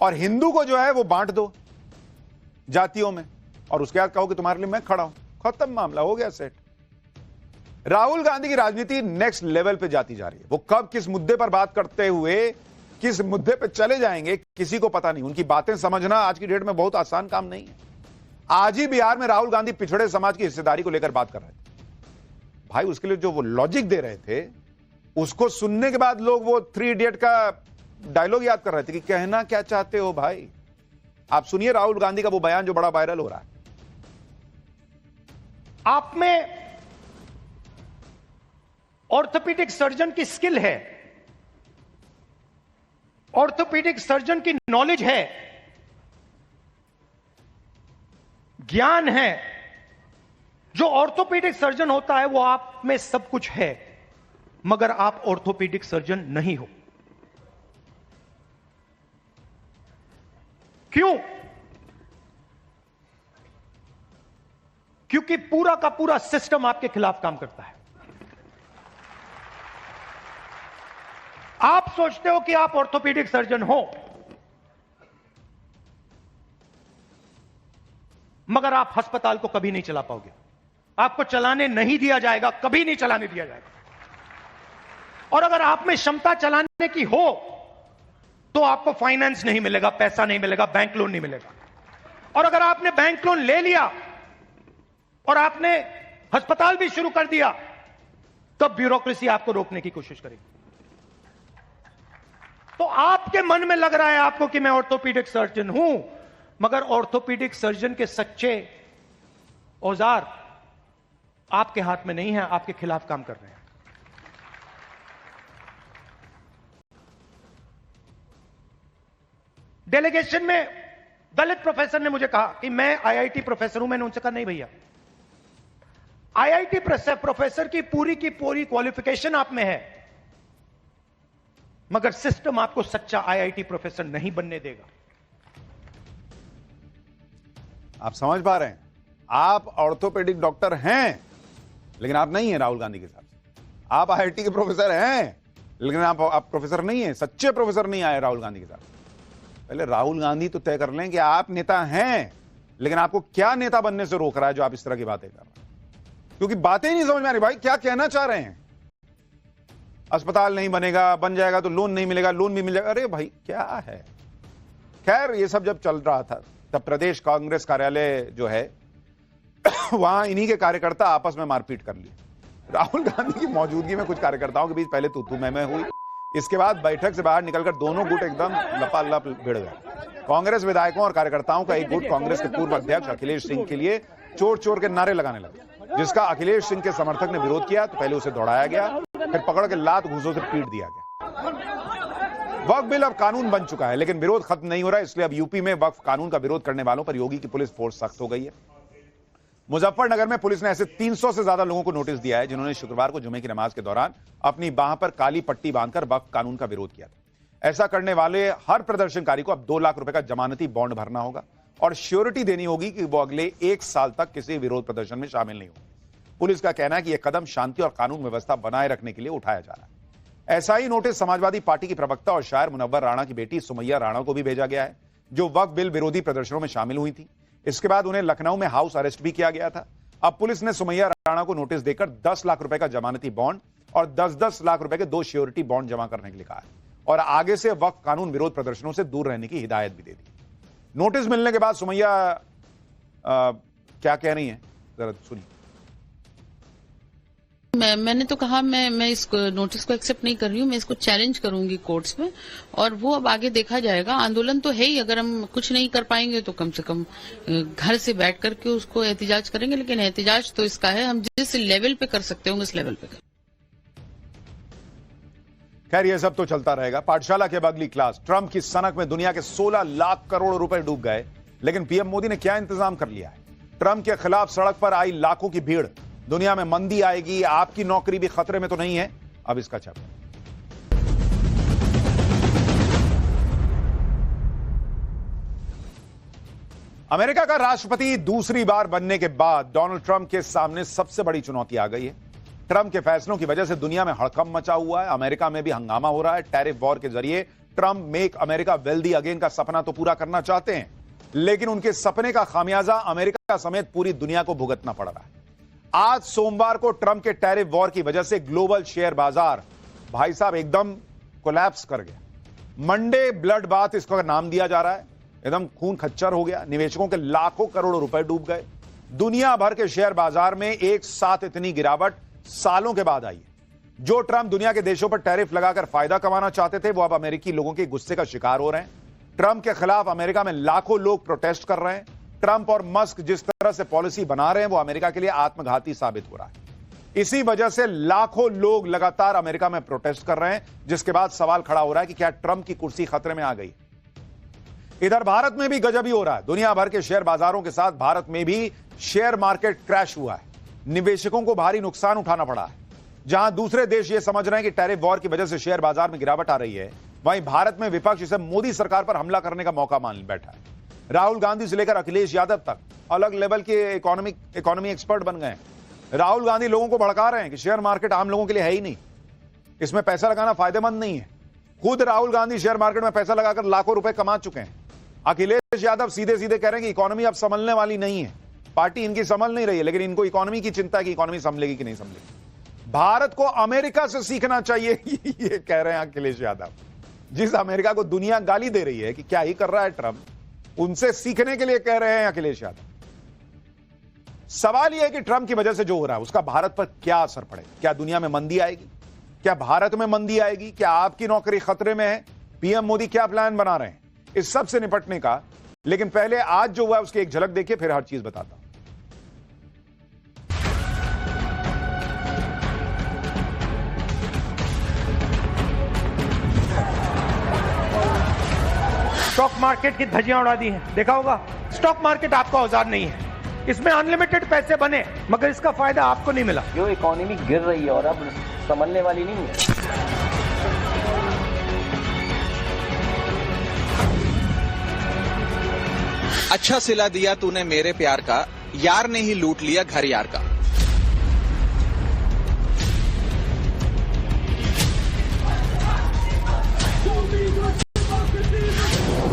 और हिंदू को जो है वो बांट दो जातियों में, और उसके बाद कहो कि तुम्हारे लिए मैं खड़ा हूं। खत्म, मामला हो गया सेट। राहुल गांधी की राजनीति नेक्स्ट लेवल पे जाती जा रही है। वो कब किस मुद्दे पर बात करते हुए किस मुद्दे पे चले जाएंगे किसी को पता नहीं। उनकी बातें समझना आज की डेट में बहुत आसान काम नहीं है। आज ही बिहार में राहुल गांधी पिछड़े समाज की हिस्सेदारी को लेकर बात कर रहे थे। भाई उसके लिए जो वो लॉजिक दे रहे थे उसको सुनने के बाद लोग वो 3 इडियट का डायलॉग याद कर रहे थे कि कहना क्या चाहते हो भाई। आप सुनिए राहुल गांधी का वो बयान जो बड़ा वायरल हो रहा है। आप में ऑर्थोपेडिक सर्जन की स्किल है, ऑर्थोपेडिक सर्जन की नॉलेज है, ज्ञान है। जो ऑर्थोपेडिक सर्जन होता है वो आप में सब कुछ है, मगर आप ऑर्थोपेडिक सर्जन नहीं हो। क्यों? क्योंकि पूरा का पूरा सिस्टम आपके खिलाफ काम करता है। आप सोचते हो कि आप ऑर्थोपेडिक सर्जन हो, मगर आप अस्पताल को कभी नहीं चला पाओगे। आपको चलाने नहीं दिया जाएगा, कभी नहीं चलाने दिया जाएगा। और अगर आप में क्षमता चलाने की हो तो आपको फाइनेंस नहीं मिलेगा, पैसा नहीं मिलेगा, बैंक लोन नहीं मिलेगा। और अगर आपने बैंक लोन ले लिया और आपने अस्पताल भी शुरू कर दिया, तब ब्यूरोक्रेसी आपको रोकने की कोशिश करेगी। तो आपके मन में लग रहा है आपको कि मैं ऑर्थोपेडिक सर्जन हूं, मगर ऑर्थोपेडिक सर्जन के सच्चे औजार आपके हाथ में नहीं है, आपके खिलाफ काम कर रहे हैं। डेलीगेशन में दलित प्रोफेसर ने मुझे कहा कि मैं आईआईटी प्रोफेसर हूं। मैंने उनसे कहा नहीं भैया, आईआईटी प्रोफेसर की पूरी क्वालिफिकेशन आप में है, मगर सिस्टम आपको सच्चा आईआईटी प्रोफेसर नहीं बनने देगा। आप समझ पा रहे हैं? आप ऑर्थोपेडिक डॉक्टर हैं, लेकिन आप नहीं हैं राहुल गांधी के हिसाब से। आप आईआईटी के प्रोफेसर हैं, लेकिन आप प्रोफेसर नहीं हैं, सच्चे प्रोफेसर नहीं आए राहुल गांधी के साथ। पहले राहुल गांधी तो तय कर लें कि आप नेता हैं, लेकिन आपको क्या नेता बनने से रोक रहा है जो आप इस तरह की बातें कर रहे हैं? क्योंकि बातें ही नहीं समझ में आ रही। भाई क्या कहना चाह रहे हैं? अस्पताल नहीं बनेगा, बन जाएगा तो लोन नहीं मिलेगा, लोन भी मिल जाएगा। अरे भाई क्या है? खैर, ये सब जब चल रहा था तब प्रदेश कांग्रेस कार्यालय जो है वहां इन्हीं के कार्यकर्ता आपस में मारपीट कर ली। राहुल गांधी की मौजूदगी में कुछ कार्यकर्ताओं के बीच पहले तू मैं हुई। इसके बाद बैठक से बाहर निकलकर दोनों गुट एकदम लपालप भिड़ गए। कांग्रेस विधायकों और कार्यकर्ताओं का एक गुट कांग्रेस के पूर्व अध्यक्ष अखिलेश सिंह के लिए चोर चोर के नारे लगाने लगे, जिसका अखिलेश सिंह के समर्थक ने विरोध किया तो पहले उसे दौड़ाया गया, फिर पकड़ के लात घूंसों से पीट दिया गया। वक्फ बिल अब कानून बन चुका है, लेकिन विरोध खत्म नहीं हो रहा है। इसलिए अब यूपी में वक्फ कानून का विरोध करने वालों पर योगी की पुलिस फोर्स सख्त हो गई है। मुजफ्फरनगर में पुलिस ने ऐसे 300 से ज्यादा लोगों को नोटिस दिया है जिन्होंने शुक्रवार को जुमे की नमाज के दौरान अपनी बाह पर काली पट्टी बांधकर वक्फ कानून का विरोध किया था। ऐसा करने वाले हर प्रदर्शनकारी को अब 2 लाख रुपए का जमानती बॉन्ड भरना होगा और श्योरिटी देनी होगी कि वो अगले 1 साल तक किसी विरोध प्रदर्शन में शामिल नहीं होंगे। पुलिस का कहना है कि यह कदम शांति और कानून व्यवस्था बनाए रखने के लिए उठाया जा रहा है। ऐसा ही नोटिस समाजवादी पार्टी की प्रवक्ता और शायर मुनव्वर राणा की बेटी सुमैया राणा को भी भेजा गया है, जो वक्फ बिल विरोधी प्रदर्शनों में शामिल हुई थी। इसके बाद उन्हें लखनऊ में हाउस अरेस्ट भी किया गया था। अब पुलिस ने सुमैया राणा को नोटिस देकर 10 लाख रुपए का जमानती बॉन्ड और 10-10 लाख रुपए के 2 श्योरिटी बॉन्ड जमा करने के लिए कहा है और आगे से वक्फ कानून विरोध प्रदर्शनों से दूर रहने की हिदायत भी दे दी। नोटिस मिलने के बाद सुमैया क्या कह रही हैं, जरा सुनिए। मैंने तो कहा मैं इस नोटिस को एक्सेप्ट नहीं कर रही हूँ, मैं इसको चैलेंज करूंगी कोर्ट्स में और वो अब आगे देखा जाएगा। आंदोलन तो है ही, अगर हम कुछ नहीं कर पाएंगे तो कम से कम घर से बैठ करके उसको एहतिजाज करेंगे, लेकिन एहतिजाज तो इसका है, हम जिस लेवल पे कर सकते होंगे उस लेवल पे करें। खैर, ये सब तो चलता रहेगा। पाठशाला के अब अगली क्लास। ट्रंप की सनक में दुनिया के 16 लाख करोड़ रुपए डूब गए, लेकिन पीएम मोदी ने क्या इंतजाम कर लिया है? ट्रंप के खिलाफ सड़क पर आई लाखों की भीड़। दुनिया में मंदी आएगी, आपकी नौकरी भी खतरे में तो नहीं है? अब इसका चर्चा। अमेरिका का राष्ट्रपति दूसरी बार बनने के बाद डोनाल्ड ट्रंप के सामने सबसे बड़ी चुनौती आ गई है। ट्रंप के फैसलों की वजह से दुनिया में हड़कंप मचा हुआ है। अमेरिका में भी हंगामा हो रहा है। टैरिफ वॉर के जरिए Trump make America wealthy again का सपना तो पूरा करना चाहते हैं, लेकिन उनके सपने का खामियाजा अमेरिका समेत पूरी दुनिया को भुगतना पड़ रहा है। आज सोमवार को ट्रंप के टैरिफ वॉर की वजह से ग्लोबल शेयर बाजार भाई साहब एकदम कोलैप्स कर गया। मंडे ब्लड बाथ इसका नाम दिया जा रहा है। एकदम खून खच्चर हो गया। निवेशकों के लाखों करोड़ रुपए डूब गए। दुनिया भर के शेयर बाजार में एक साथ इतनी गिरावट सालों के बाद आई है। जो ट्रंप दुनिया के देशों पर टैरिफ लगाकर फायदा कमाना चाहते थे, वो अब अमेरिकी लोगों के गुस्से का शिकार हो रहे हैं। ट्रंप के खिलाफ अमेरिका में लाखों लोग प्रोटेस्ट कर रहे हैं। ट्रंप और मस्क जिस तरह से पॉलिसी बना रहे हैं वो अमेरिका के लिए आत्मघाती साबित हो रहा है। इसी वजह से लाखों लोग लगातार अमेरिका में प्रोटेस्ट कर रहे हैं, जिसके बाद सवाल खड़ा हो रहा है कि क्या ट्रंप की कुर्सी खतरे में आ गई। इधर भारत में भी गजब ही हो रहा है। दुनिया भर के शेयर बाजारों के साथ भारत में भी शेयर मार्केट क्रैश हुआ है। निवेशकों को भारी नुकसान उठाना पड़ा है। जहां दूसरे देश ये समझ रहे हैं कि टैरिफ वॉर की वजह से शेयर बाजार में गिरावट आ रही है, वहीं भारत में विपक्ष इसे मोदी सरकार पर हमला करने का मौका मान बैठा है। राहुल गांधी से लेकर अखिलेश यादव तक अलग लेवल के इकोनॉमी एक्सपर्ट बन गए। राहुल गांधी लोगों को भड़का रहे हैं कि शेयर मार्केट आम लोगों के लिए है ही नहीं, इसमें पैसा लगाना फायदेमंद नहीं है। खुद राहुल गांधी शेयर मार्केट में पैसा लगाकर लाखों रुपए कमा चुके हैं। अखिलेश यादव सीधे सीधे कह रहे हैं कि इकोनॉमी अब संभलने वाली नहीं है। पार्टी इनकी संभल नहीं रही है, लेकिन इनको इकोनॉमी की चिंता है कि इकोनॉमी संभलेगी कि नहीं संभलेगी। भारत को अमेरिका से सीखना चाहिए, ये कह रहे हैं अखिलेश यादव। जिस अमेरिका को दुनिया गाली दे रही है कि क्या ही कर रहा है ट्रंप, उनसे सीखने के लिए कह रहे हैं अखिलेश यादव। सवाल यह है कि ट्रंप की वजह से जो हो रहा है उसका भारत पर क्या असर पड़ेगा। क्या दुनिया में मंदी आएगी? क्या भारत में मंदी आएगी? क्या आपकी नौकरी खतरे में है? पीएम मोदी क्या प्लान बना रहे हैं इस सब से निपटने का? लेकिन पहले आज जो हुआ उसकी एक झलक देखिए, फिर हर चीज बताता हूं। स्टॉक मार्केट की धज्जियां उड़ा दी हैं, देखा होगा। स्टॉक मार्केट आपका औजार नहीं है, इसमें अनलिमिटेड पैसे बने मगर इसका फायदा आपको नहीं मिला। जो इकोनॉमी गिर रही है और अब संभलने वाली नहीं है। अच्छा सिला दिया तूने मेरे प्यार का, यार ने ही लूट लिया घर यार का।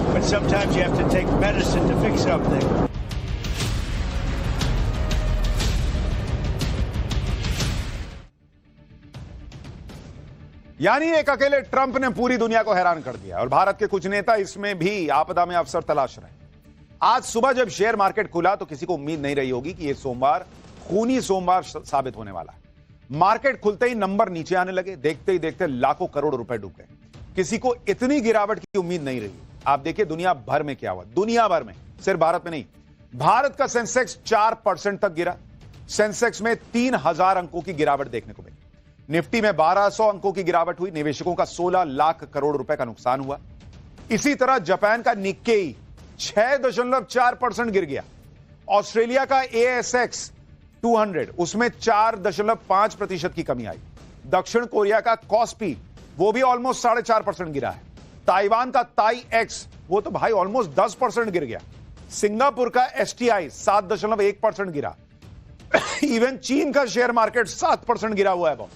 But sometimes you have to take medicine to fix something. यानी एक अकेले ट्रंप ने पूरी दुनिया को हैरान कर दिया और भारत के कुछ नेता इसमें भी आपदा में अवसर तलाश रहे। आज सुबह जब शेयर मार्केट खुला तो किसी को उम्मीद नहीं रही होगी कि यह सोमवार खूनी सोमवार साबित होने वाला है। मार्केट खुलते ही नंबर नीचे आने लगे, देखते ही देखते लाखों करोड़ रुपए डूब गए। किसी को इतनी गिरावट की उम्मीद नहीं रही। आप देखिए दुनिया भर में क्या हुआ, दुनिया भर में, सिर्फ भारत में नहीं। भारत का सेंसेक्स 4% तक गिरा। सेंसेक्स में 3000 अंकों की गिरावट देखने को मिली। निफ्टी में 1200 अंकों की गिरावट हुई। निवेशकों का 16 लाख करोड़ रुपए का नुकसान हुआ। इसी तरह जापान का निक्केई 6.4% गिर गया। ऑस्ट्रेलिया का ASX 200 उसमें 4.5% की कमी आई। दक्षिण कोरिया का कॉस्पी वो भी ऑलमोस्ट 4.5% गिरा है। ताइवान का ताई एक्स वो तो भाई ऑलमोस्ट 10% गिर गया। सिंगापुर का STI 7.1% गिरा। इवन चीन का शेयर मार्केट 7% गिरा हुआ है।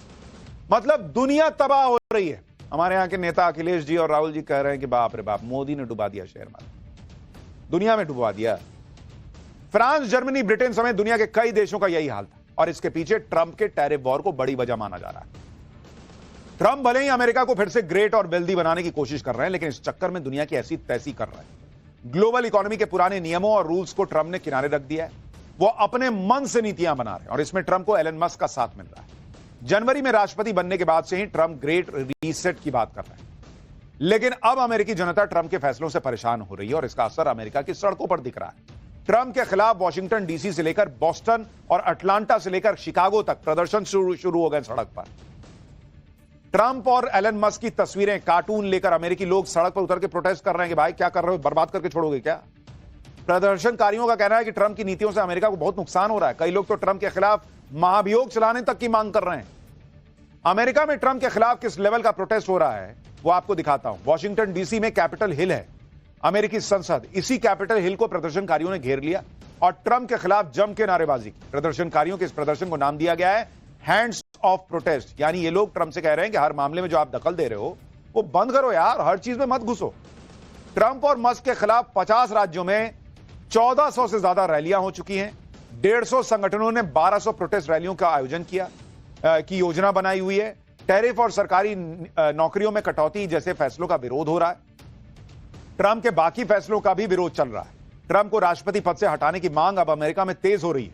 मतलब दुनिया तबाह हो रही है। हमारे यहां के नेता अखिलेश जी और राहुल जी कह रहे हैं कि बाप रे बाप, मोदी ने डुबा दिया शेयर मार्केट, दुनिया में डुबा दिया। फ्रांस, जर्मनी, ब्रिटेन समेत दुनिया के कई देशों का यही हाल था और इसके पीछे ट्रंप के टैरिफ वॉर को बड़ी वजह माना जा रहा है। ट्रंप भले ही अमेरिका को फिर से ग्रेट और वेल्दी बनाने की कोशिश कर रहे हैं, लेकिन इस चक्कर में दुनिया की ऐसी तैसी कर रहे हैं। ग्लोबल इकोनॉमी के पुराने नियमों और रूल्स को ट्रंप ने किनारे रख दिया है। वो अपने मन से नीतियां बना रहे हैं और इसमें ट्रंप को एलन मस्क का साथ मिल रहा है। जनवरी में राष्ट्रपति बनने के बाद से ही ट्रंप ग्रेट रीसेट की बात कर रहे हैं, लेकिन अब अमेरिकी जनता ट्रंप के फैसलों से परेशान हो रही है और इसका असर अमेरिका की सड़कों पर दिख रहा है। ट्रंप के खिलाफ वॉशिंगटन डीसी से लेकर बोस्टन और अटलांटा से लेकर शिकागो तक प्रदर्शन शुरू हो गए सड़क पर। ट्रंप और एलन मस्क की तस्वीरें, कार्टून लेकर अमेरिकी लोग सड़क पर उतर के प्रोटेस्ट कर रहे हैं कि भाई क्या कर रहे हो, बर्बाद करके छोड़ोगे क्या। प्रदर्शनकारियों का कहना है कि ट्रंप की नीतियों से अमेरिका को बहुत नुकसान हो रहा है। कई लोग तो ट्रंप के खिलाफ महाभियोग चलाने तक की मांग कर रहे हैं। अमेरिका में ट्रंप के खिलाफ किस लेवल का प्रोटेस्ट हो रहा है वो आपको दिखाता हूं। वॉशिंगटन डीसी में कैपिटल हिल है, अमेरिकी संसद। इसी कैपिटल हिल को प्रदर्शनकारियों ने घेर लिया और ट्रंप के खिलाफ जम के नारेबाजी की। प्रदर्शनकारियों के इस प्रदर्शन को नाम दिया गया है हैंड्स ऑफ प्रोटेस्ट, यानी ये लोग ट्रंप से कह रहे हैं कि हर मामले में जो आप दखल दे रहे हो वो बंद करो यार, हर चीज में मत घुसो। ट्रंप और मस्क के खिलाफ 50 राज्यों में 1400 से ज्यादा रैलियां हो चुकी हैं। 150 संगठनों ने 1200 प्रोटेस्ट रैलियों का आयोजन की योजना बनाई हुई है। टैरिफ और सरकारी नौकरियों में कटौती जैसे फैसलों का विरोध हो रहा है। ट्रंप के बाकी फैसलों का भी विरोध चल रहा है। ट्रंप को राष्ट्रपति पद से हटाने की मांग अब अमेरिका में तेज हो रही है,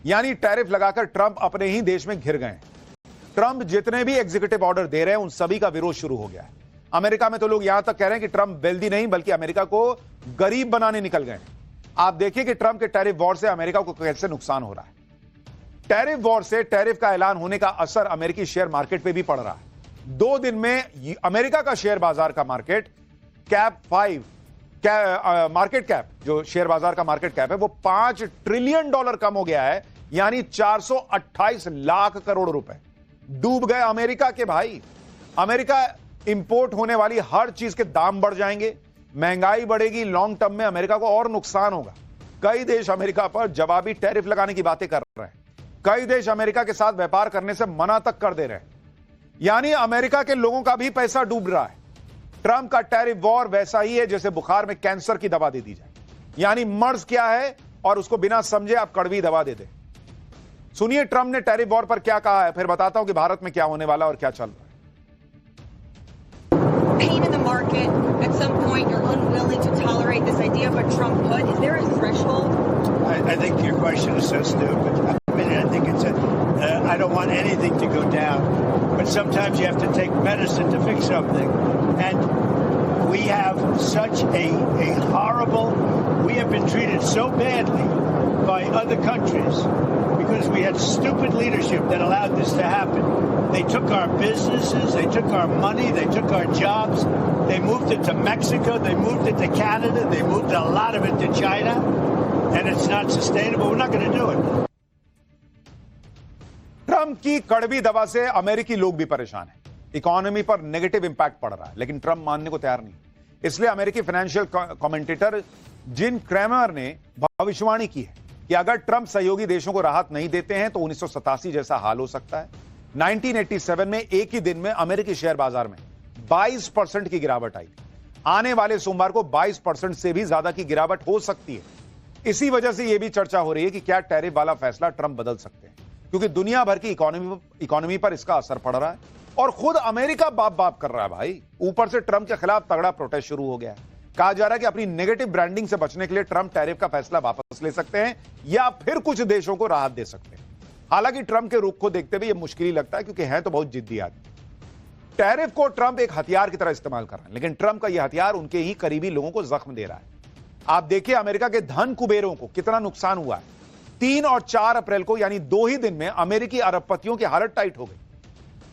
यानी टैरिफ लगाकर ट्रंप अपने ही देश में घिर गए हैं। ट्रंप जितने भी एग्जीक्यूटिव ऑर्डर दे रहे हैं उन सभी का विरोध शुरू हो गया है। अमेरिका में तो लोग यहां तक कह रहे हैं कि ट्रंप वेल्दी नहीं बल्कि अमेरिका को गरीब बनाने निकल गए हैं। आप देखिए कि ट्रंप के टैरिफ वॉर से अमेरिका को कैसे नुकसान हो रहा है। टैरिफ वॉर से टैरिफ का ऐलान होने का असर अमेरिकी शेयर मार्केट पे भी पड़ रहा है। 2 दिन में अमेरिका का शेयर बाजार का मार्केट कैप जो शेयर बाजार का मार्केट कैप है वो $5 ट्रिलियन कम हो गया है, यानी 428 लाख करोड़ रुपए डूब गए अमेरिका के। भाई अमेरिका इंपोर्ट होने वाली हर चीज के दाम बढ़ जाएंगे, महंगाई बढ़ेगी, लॉन्ग टर्म में अमेरिका को और नुकसान होगा। कई देश अमेरिका पर जवाबी टैरिफ लगाने की बातें कर रहे हैं। कई देश अमेरिका के साथ व्यापार करने से मना तक कर दे रहे हैं, यानी अमेरिका के लोगों का भी पैसा डूब रहा है। ट्रंप का टैरिफ वॉर वैसा ही है जैसे बुखार में कैंसर की दवा दे दी जाए, यानी मर्ज क्या है और उसको बिना समझे आप कड़वी दवा दे दें। सुनिए ट्रंप ने टैरिफ वॉर पर क्या कहा है, फिर बताता हूं कि भारत में क्या होने वाला और क्या चल रहा है। Pain in the market. At some point, you're unwilling to tolerate this idea of a Trump put. Is there a threshold? I think your question is so stupid. I mean, I think I don't want anything to go down, but sometimes you have to take medicine to fix something. And we have such a horrible, we have been treated so badly by other countries because we had stupid leadership that allowed this to happen. They took our businesses, they took our money, they took our jobs, They moved it to Mexico, they moved it to Canada, they moved a lot of it to China, and it's not sustainable. We're not going to do it. Trump की कड़वी दवा से अमेरिकी लोग भी परेशान हैं। Economy पर नेगेटिव इंपैक्ट पड़ रहा है, लेकिन ट्रंप मानने को तैयार नहीं। इसलिए अमेरिकी फाइनेंशियल कमेंटेटर जिम क्रेमर ने भविष्यवाणी की है कि अगर ट्रंप सहयोगी देशों को राहत नहीं देते हैं तो 1987 जैसा हाल हो सकता है। 1987 में एक ही दिन में अमेरिकी शेयर बाजार में 22% की गिरावट आई। आने वाले सोमवार को 22% से भी ज्यादा की गिरावट हो सकती है। इसी वजह से यह भी चर्चा हो रही है कि क्या टैरिफ वाला फैसला ट्रंप बदल सकते हैं, क्योंकि दुनिया भर की इकोनॉमी पर इसका असर पड़ रहा है और खुद अमेरिका बाप बाप कर रहा है भाई। ऊपर से ट्रंप के खिलाफ तगड़ा प्रोटेस्ट शुरू हो गया है। कहा जा रहा है कि अपनी नेगेटिव ब्रांडिंग से बचने के लिए ट्रंप टैरिफ का फैसला वापस ले सकते हैं या फिर कुछ देशों को राहत दे सकते हैं। हालांकि ट्रंप के रुख को देखते हुए यह मुश्किल ही लगता है, क्योंकि है तो बहुत जिद्दी आदमी। टैरिफ को ट्रंप एक हथियार की तरह इस्तेमाल कर रहे हैं, लेकिन ट्रंप का यह हथियार उनके ही करीबी लोगों को जख्म दे रहा है। आप देखिए अमेरिका के धन कुबेरों को कितना नुकसान हुआ है। 3 और 4 अप्रैल को यानी 2 ही दिन में अमेरिकी अरबपतियों की हालत टाइट हो गई।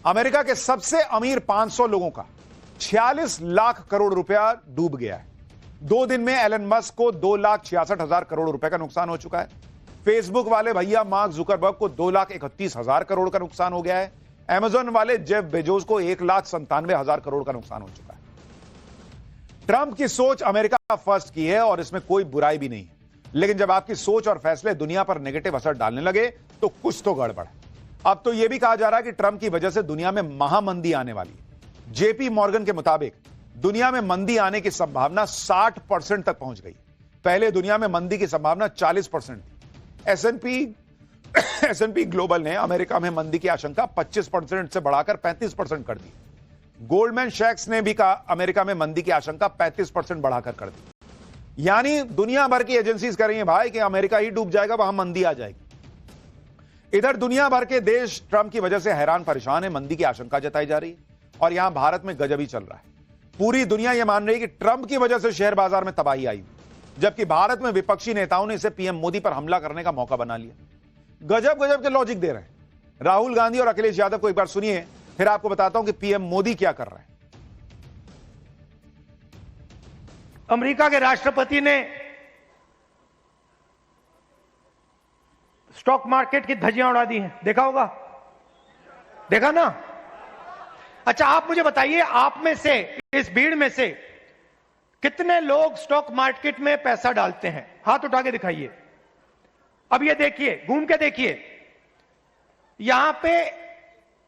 अमेरिका के सबसे अमीर 500 लोगों का 46 लाख करोड़ रुपया डूब गया है। 2 दिन में एलन मस्क को 2,66,000 करोड़ रुपए का नुकसान हो चुका है। फेसबुक वाले भैया मार्क जुकरबर्ग को 2,31,000 करोड़ का नुकसान हो गया है। अमेजन वाले जेफ बेजोस को 1,97,000 करोड़ का नुकसान हो चुका है। ट्रंप की सोच अमेरिका फर्स्ट की है और इसमें कोई बुराई भी नहीं है, लेकिन जब आपकी सोच और फैसले दुनिया पर नेगेटिव असर डालने लगे तो कुछ तो गड़बड़ है। अब तो यह भी कहा जा रहा है कि ट्रंप की वजह से दुनिया में महामंदी आने वाली है। जेपी मॉर्गन के मुताबिक दुनिया में मंदी आने की संभावना 60% तक पहुंच गई। पहले दुनिया में मंदी की संभावना 40% थी। एसएनपी ग्लोबल ने अमेरिका में मंदी की आशंका 25% से बढ़ाकर 35% कर दी। गोल्डमैन सैक्स ने भी कहा अमेरिका में मंदी की आशंका 35% बढ़ाकर कर दी। यानी दुनिया भर की एजेंसीज कह रही हैं भाई कि अमेरिका ही डूब जाएगा, वहां मंदी आ जाएगी। इधर दुनिया भर के देश ट्रंप की वजह से हैरान परेशान है, मंदी की आशंका जताई जा रही है और यहां भारत में गजब ही चल रहा है। पूरी दुनिया यह मान रही है कि ट्रंप की वजह से शेयर बाजार में तबाही आई, जबकि भारत में विपक्षी नेताओं ने इसे पीएम मोदी पर हमला करने का मौका बना लिया। गजब गजब के लॉजिक दे रहे हैं। राहुल गांधी और अखिलेश यादव को एक बार सुनिए, फिर आपको बताता हूं कि पीएम मोदी क्या कर रहे हैं। अमेरिका के राष्ट्रपति ने स्टॉक मार्केट की धज्जियां उड़ा दी हैं, देखा होगा, देखा ना? अच्छा आप मुझे बताइए, आप में से, इस भीड़ में से कितने लोग स्टॉक मार्केट में पैसा डालते हैं? हाथ उठा के दिखाइए। अब ये देखिए, घूम के देखिए, यहां पे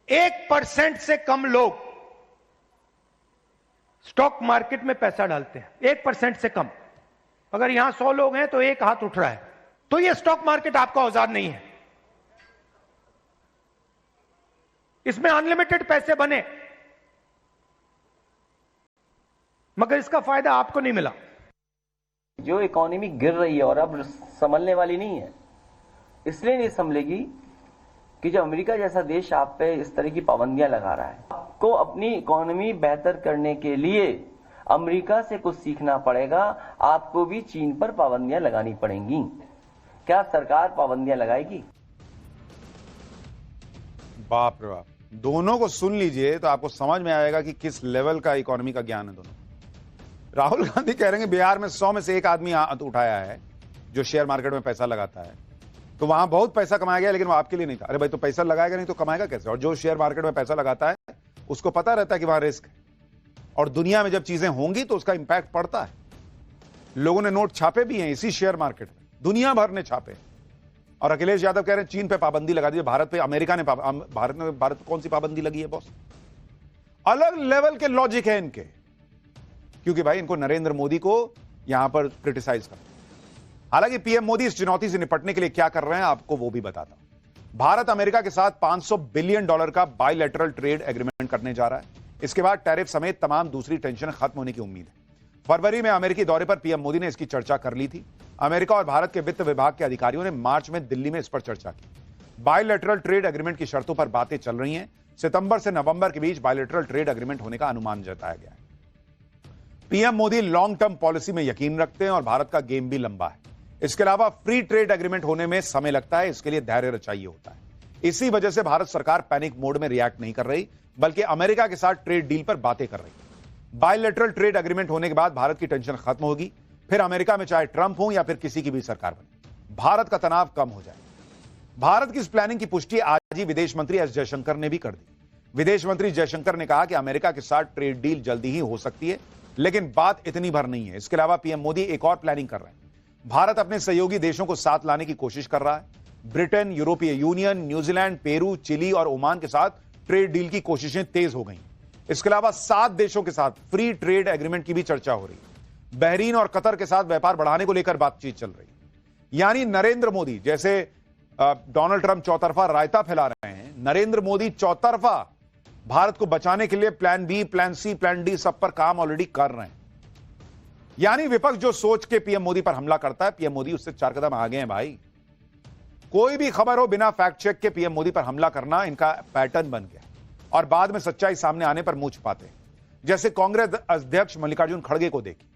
1% से कम लोग स्टॉक मार्केट में पैसा डालते हैं। 1% से कम। अगर यहां 100 लोग हैं तो एक हाथ उठ रहा है। तो ये स्टॉक मार्केट आपका औजार नहीं है। इसमें अनलिमिटेड पैसे बने, मगर इसका फायदा आपको नहीं मिला। जो इकोनॉमी गिर रही है और अब संभलने वाली नहीं है, इसलिए नहीं संभलेगी कि जब अमेरिका जैसा देश आप पे इस तरह की पाबंदियां लगा रहा है। आपको अपनी इकोनॉमी बेहतर करने के लिए अमेरिका से कुछ सीखना पड़ेगा। आपको भी चीन पर पाबंदियां लगानी पड़ेंगी। क्या सरकार पाबंदियां लगाएगी? बाप रे बाप, दोनों को सुन लीजिए तो आपको समझ में आएगा कि किस लेवल का इकोनॉमी का ज्ञान है दोनों। राहुल गांधी कह रहे हैं बिहार में 100 में से एक आदमी हाथ उठाया है जो शेयर मार्केट में पैसा लगाता है, तो वहां बहुत पैसा कमाया गया, लेकिन वो आपके लिए नहीं था। अरे भाई, तो पैसा लगाएगा नहीं तो कमाएगा कैसे? और जो शेयर मार्केट में पैसा लगाता है उसको पता रहता है कि वहां रिस्क है, और दुनिया में जब चीजें होंगी तो उसका इंपैक्ट पड़ता है। लोगों ने नोट छापे भी हैं इसी शेयर मार्केट में, दुनिया भर ने छापे। और अखिलेश यादव कह रहे हैं चीन पे पाबंदी लगा दी, भारत पे अमेरिका ने भारत कौन सी पाबंदी लगी है बॉस? अलग लेवल के लॉजिक है इनके, क्योंकि भाई इनको नरेंद्र मोदी को यहां पर क्रिटिसाइज करते हैं। हालांकि पीएम मोदी इस चुनौती से निपटने के लिए क्या कर रहे हैं आपको वो भी बताता हूं। भारत अमेरिका के साथ $500 बिलियन का बायलैटरल ट्रेड एग्रीमेंट करने जा रहा है। इसके बाद टैरिफ समेत तमाम दूसरी टेंशन खत्म होने की उम्मीद है। फरवरी में अमेरिकी दौरे पर पीएम मोदी ने इसकी चर्चा कर ली थी। अमेरिका और भारत के वित्त विभाग के अधिकारियों ने मार्च में दिल्ली में इस पर चर्चा की। बायलैटरल ट्रेड एग्रीमेंट की शर्तों पर बातें चल रही हैं। सितंबर से नवंबर के बीच बायलैटरल ट्रेड एग्रीमेंट होने का अनुमान जताया गया है। PM Modi long term policy में यकीन रखते हैं और भारत का गेम भी लंबा है। इसके अलावा फ्री ट्रेड एग्रीमेंट होने में समय लगता है, इसके लिए धैर्य चाहिए होता है। इसी वजह से भारत सरकार पैनिक मोड में रिएक्ट नहीं कर रही, बल्कि अमेरिका के साथ ट्रेड डील पर बातें कर रही है। बायलैटरल ट्रेड एग्रीमेंट होने के बाद भारत की टेंशन खत्म होगी, फिर अमेरिका में चाहे ट्रंप हो या फिर किसी की भी सरकार बने, भारत का तनाव कम हो जाए। भारत की इस प्लानिंग की पुष्टि आज ही विदेश मंत्री एस जयशंकर ने भी कर दी। विदेश मंत्री जयशंकर ने कहा कि अमेरिका के साथ ट्रेड डील जल्दी ही हो सकती है, लेकिन बात इतनी भर नहीं है। इसके अलावा पीएम मोदी एक और प्लानिंग कर रहे हैं। भारत अपने सहयोगी देशों को साथ लाने की कोशिश कर रहा है। ब्रिटेन, यूरोपीय यूनियन, न्यूजीलैंड, पेरू, चिली और ओमान के साथ ट्रेड डील की कोशिशें तेज हो गई। इसके अलावा 7 देशों के साथ फ्री ट्रेड एग्रीमेंट की भी चर्चा हो रही है। बहरीन और कतर के साथ व्यापार बढ़ाने को लेकर बातचीत चल रही है। यानी नरेंद्र मोदी, जैसे डोनाल्ड ट्रंप चौतरफा रायता फैला रहे हैं, नरेंद्र मोदी चौतरफा भारत को बचाने के लिए plan B, plan C, plan D सब पर काम ऑलरेडी कर रहे हैं। यानी विपक्ष जो सोच के पीएम मोदी पर हमला करता है, पीएम मोदी उससे 4 कदम आगे हैं भाई। कोई भी खबर हो, बिना फैक्ट चेक के पीएम मोदी पर हमला करना इनका पैटर्न बन गया और बाद में सच्चाई सामने आने पर मुंह छिपाते हैं। जैसे कांग्रेस अध्यक्ष मल्लिकार्जुन खड़गे को देखिए,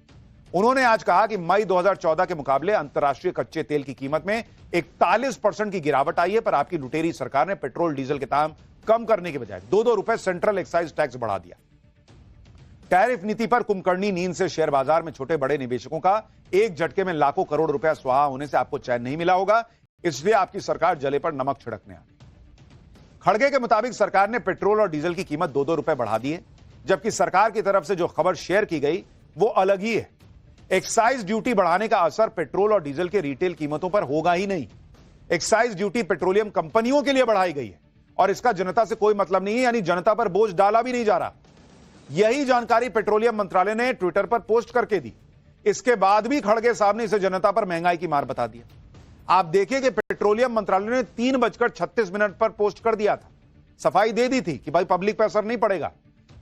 उन्होंने आज कहा कि मई 2014 के मुकाबले अंतर्राष्ट्रीय कच्चे तेल की कीमत में 41% की गिरावट आई है, पर आपकी लुटेरी सरकार ने पेट्रोल डीजल के दाम कम करने के बजाय 2-2 रुपए सेंट्रल एक्साइज टैक्स बढ़ा दिया। टैरिफ नीति पर कुंभकर्णी नींद से शेयर बाजार में छोटे बड़े निवेशकों का एक झटके में लाखों करोड़ रुपया स्वाहा होने से आपको चैन नहीं मिला होगा, इसलिए आपकी सरकार जले पर नमक छिड़कने आ गई। खड़गे के मुताबिक सरकार ने पेट्रोल और डीजल की कीमत 2-2 रुपए बढ़ा दी है, जबकि सरकार की तरफ से जो खबर शेयर की गई वो अलग ही है। एक्साइज ड्यूटी बढ़ाने का असर पेट्रोल और डीजल के रिटेल कीमतों पर होगा ही नहीं। एक्साइज ड्यूटी पेट्रोलियम कंपनियों के लिए बढ़ाई गई है और इसका जनता से कोई मतलब नहीं है, यानी जनता पर बोझ डाला भी नहीं जा रहा। यही जानकारी पेट्रोलियम मंत्रालय ने ट्विटर पर पोस्ट करके दी। इसके बाद भी खड़गे साहब ने इसे जनता पर महंगाई की मार बता दिया। आप देखिए कि पेट्रोलियम मंत्रालय ने 3:36 पर पोस्ट कर दिया था, सफाई दे दी थी कि भाई पब्लिक पर असर नहीं पड़ेगा,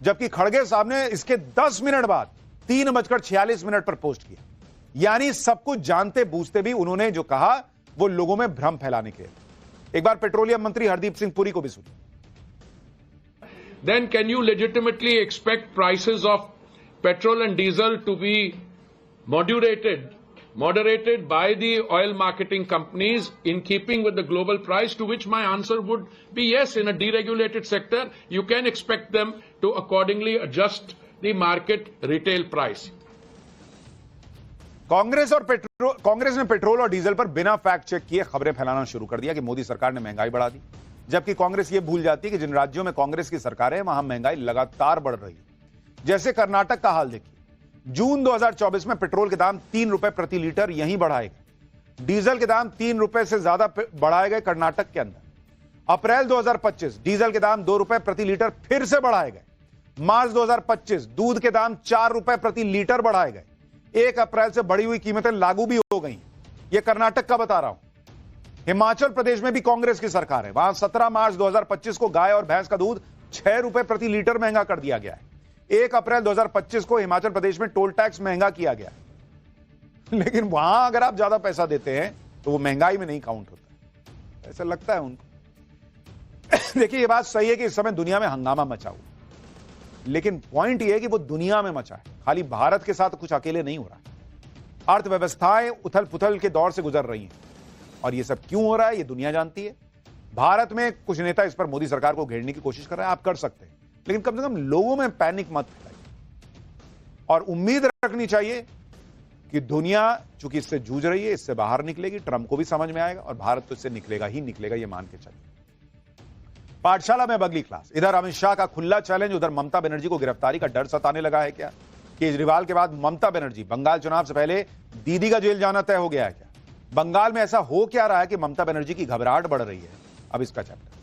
जबकि खड़गे साहब ने इसके 10 मिनट बाद 3:46 पर पोस्ट किया। यानी सब कुछ जानते बूझते भी उन्होंने जो कहा वो लोगों में भ्रम फैलाने के लिए। एक बार पेट्रोलियम मंत्री हरदीप सिंह पुरी को भी सुनिए। Then can you legitimately expect prices of petrol and diesel to be moderated by the oil marketing companies in keeping with the global price? To which my answer would be yes. In a deregulated sector, you can expect them to accordingly adjust the market retail price. Congress ने petrol और diesel पर बिना fact check किए खबरें फैलाना शुरू कर दिया कि मोदी सरकार ने महंगाई बढ़ा दी, जबकि कांग्रेस ये भूल जाती है कि जिन राज्यों में कांग्रेस की सरकार है वहां महंगाई लगातार बढ़ रही है। जैसे कर्नाटक का हाल देखिए, जून 2024 में पेट्रोल के दाम 3 रुपए प्रति लीटर यहीं बढ़ाए गए, डीजल के दाम 3 रुपए से ज्यादा बढ़ाए गए कर्नाटक के अंदर। अप्रैल 2025 डीजल के दाम 2 रुपए प्रति लीटर फिर से बढ़ाए गए। मार्च 2025 दूध के दाम 4 रुपए प्रति लीटर बढ़ाए गए। 1 अप्रैल से बढ़ी हुई कीमतें लागू भी हो गई। यह कर्नाटक का बता रहा हूं। हिमाचल प्रदेश में भी कांग्रेस की सरकार है, वहां 17 मार्च 2025 को गाय और भैंस का दूध 6 रुपए प्रति लीटर महंगा कर दिया गया है। 1 अप्रैल 2025 को हिमाचल प्रदेश में टोल टैक्स महंगा किया गया है। लेकिन वहां अगर आप ज्यादा पैसा देते हैं तो वो महंगाई में नहीं काउंट होता, ऐसा लगता है उनको। देखिए, ये बात सही है कि इस समय दुनिया में हंगामा मचा हुआ, लेकिन पॉइंट ये है कि वो दुनिया में मचा है, खाली भारत के साथ कुछ अकेले नहीं हो रहा। अर्थव्यवस्थाएं उथल पुथल के दौर से गुजर रही हैं और ये सब क्यों हो रहा है ये दुनिया जानती है। भारत में कुछ नेता इस पर मोदी सरकार को घेरने की कोशिश कर रहे हैं, आप कर सकते हैं, लेकिन कम से कम लोगों में पैनिक मत फैलाइए और उम्मीद रखनी चाहिए कि दुनिया चूंकि इससे जूझ रही है, इससे बाहर निकलेगी। ट्रंप को भी समझ में आएगा और भारत तो इससे निकलेगा ही निकलेगा, ये मान के चलिए। पाठशाला में बगली क्लास, इधर अमित शाह का खुला चैलेंज, उधर ममता बनर्जी को गिरफ्तारी का डर सताने लगा है क्या? केजरीवाल के बाद ममता बनर्जी, बंगाल चुनाव से पहले दीदी का जेल जाना तय हो गया है क्या? बंगाल में ऐसा हो क्या रहा है कि ममता बनर्जी की घबराहट बढ़ रही है? अब इसका चैप्टर।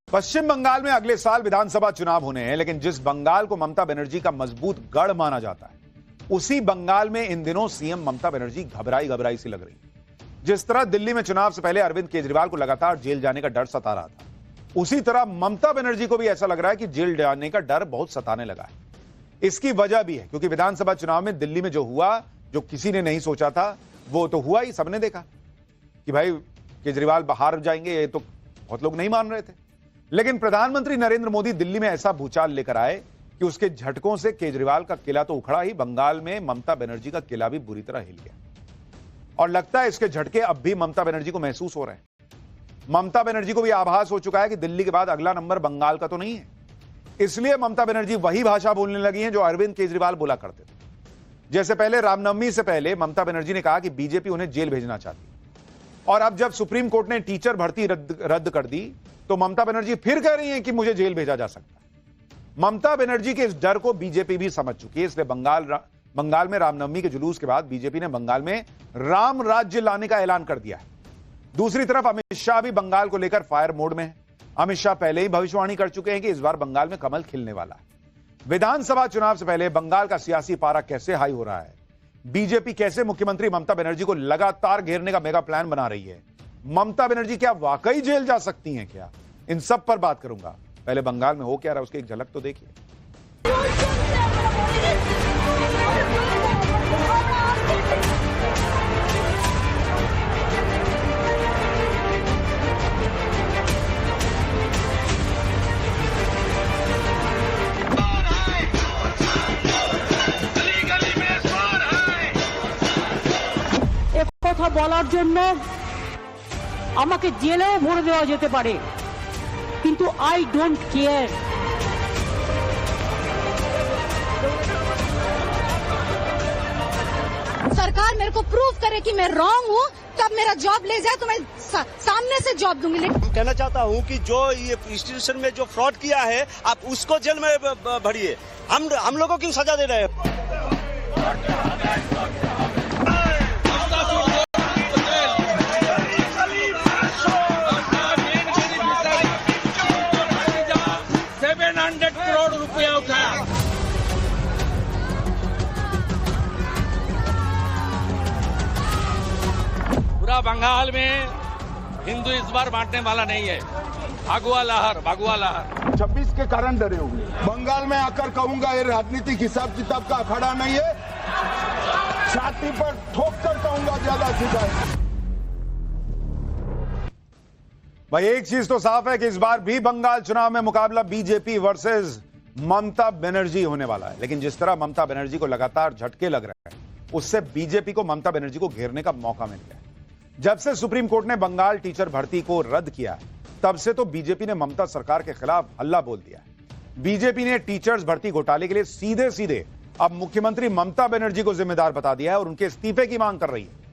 पश्चिम बंगाल में अगले साल विधानसभा चुनाव होने हैं, लेकिन जिस बंगाल को ममता बनर्जी का मजबूत गढ़ माना जाता है, उसी बंगाल में इन दिनों सीएम ममता बनर्जी घबराई सी लग रही है। जिस तरह दिल्ली में चुनाव से पहले अरविंद केजरीवाल को लगातार जेल जाने का डर सता रहा था, उसी तरह ममता बनर्जी को भी ऐसा लग रहा है कि जेल जाने का डर बहुत सताने लगा है। इसकी वजह भी है क्योंकि विधानसभा चुनाव में दिल्ली में जो हुआ, जो किसी ने नहीं सोचा था, वो तो हुआ ही। सबने देखा कि भाई केजरीवाल बाहर जाएंगे, ये तो बहुत लोग नहीं मान रहे थे। लेकिन प्रधानमंत्री नरेंद्र मोदी दिल्ली में ऐसा भूचाल लेकर आए कि उसके झटकों से केजरीवाल का किला तो उखड़ा ही, बंगाल में ममता बनर्जी का किला भी बुरी तरह हिल गया। और लगता है इसके झटके अब भी ममता बनर्जी को महसूस हो रहे हैं। ममता बनर्जी को भी आभास हो चुका है कि दिल्ली के बाद अगला नंबर बंगाल का तो नहीं है। इसलिए ममता बनर्जी वही भाषा बोलने लगी हैं जो अरविंद केजरीवाल बोला करते थे। जैसे पहले रामनवमी से पहले ममता बनर्जी ने कहा कि बीजेपी उन्हें जेल भेजना चाहती, और अब जब सुप्रीम कोर्ट ने टीचर भर्ती रद्द कर दी तो ममता बनर्जी फिर कह रही हैं कि मुझे जेल भेजा जा सकता है। ममता बनर्जी के इस डर को बीजेपी भी समझ चुकी है, इसलिए बंगाल में रामनवमी के जुलूस के बाद बीजेपी ने बंगाल में राम राज्य लाने का ऐलान कर दिया है। दूसरी तरफ अमित शाह भी बंगाल को लेकर फायर मोड में है। अमित शाह पहले ही भविष्यवाणी कर चुके हैं कि इस बार बंगाल में कमल खिलने वाला है। विधानसभा चुनाव से पहले बंगाल का सियासी पारा कैसे हाई हो रहा है, बीजेपी कैसे मुख्यमंत्री ममता बनर्जी को लगातार घेरने का मेगा प्लान बना रही है, ममता बनर्जी क्या वाकई जेल जा सकती हैं क्या, इन सब पर बात करूंगा। पहले बंगाल में हो क्या रहा है उसकी एक झलक तो देखिए। কথা বলার জন্য আমাকে জেলেও ভরে দেওয়া যেতে পারে, কিন্তু আই ডোন্ট কেয়ার। सरकार मेरे को प्रूव करे कि मैं रॉन्ग हूँ, तब मेरा जॉब ले जाए तो मैं सामने से जॉब दूंगी। लेकिन कहना चाहता हूँ कि जो ये इंस्टीट्यूशन में जो फ्रॉड किया है आप उसको जेल में भरिए, हम लोगों क्यों सजा दे रहे हैं। 700 करोड़ रुपया उठाया। पूरा बंगाल में हिंदू इस बार बांटने वाला नहीं है। भगवा लहर 26 के कारण डरे हुए। बंगाल में आकर कहूंगा ये राजनीतिक हिसाब किताब का अखाड़ा नहीं है, छाती पर ठोक कर कहूंगा ज्यादा सीधा है। भाई एक चीज तो साफ है कि इस बार भी बंगाल चुनाव में मुकाबला बीजेपी वर्सेस ममता बनर्जी होने वाला है। लेकिन जिस तरह ममता बनर्जी को लगातार झटके लग रहे हैं, उससे बीजेपी को ममता बनर्जी को घेरने का मौका मिल गया है। जब से सुप्रीम कोर्ट ने बंगाल टीचर भर्ती को रद्द किया है, तब से तो बीजेपी ने ममता सरकार के खिलाफ हल्ला बोल दिया है। बीजेपी ने टीचर्स भर्ती घोटाले के लिए सीधे सीधे अब मुख्यमंत्री ममता बनर्जी को जिम्मेदार बता दिया है और उनके इस्तीफे की मांग कर रही है।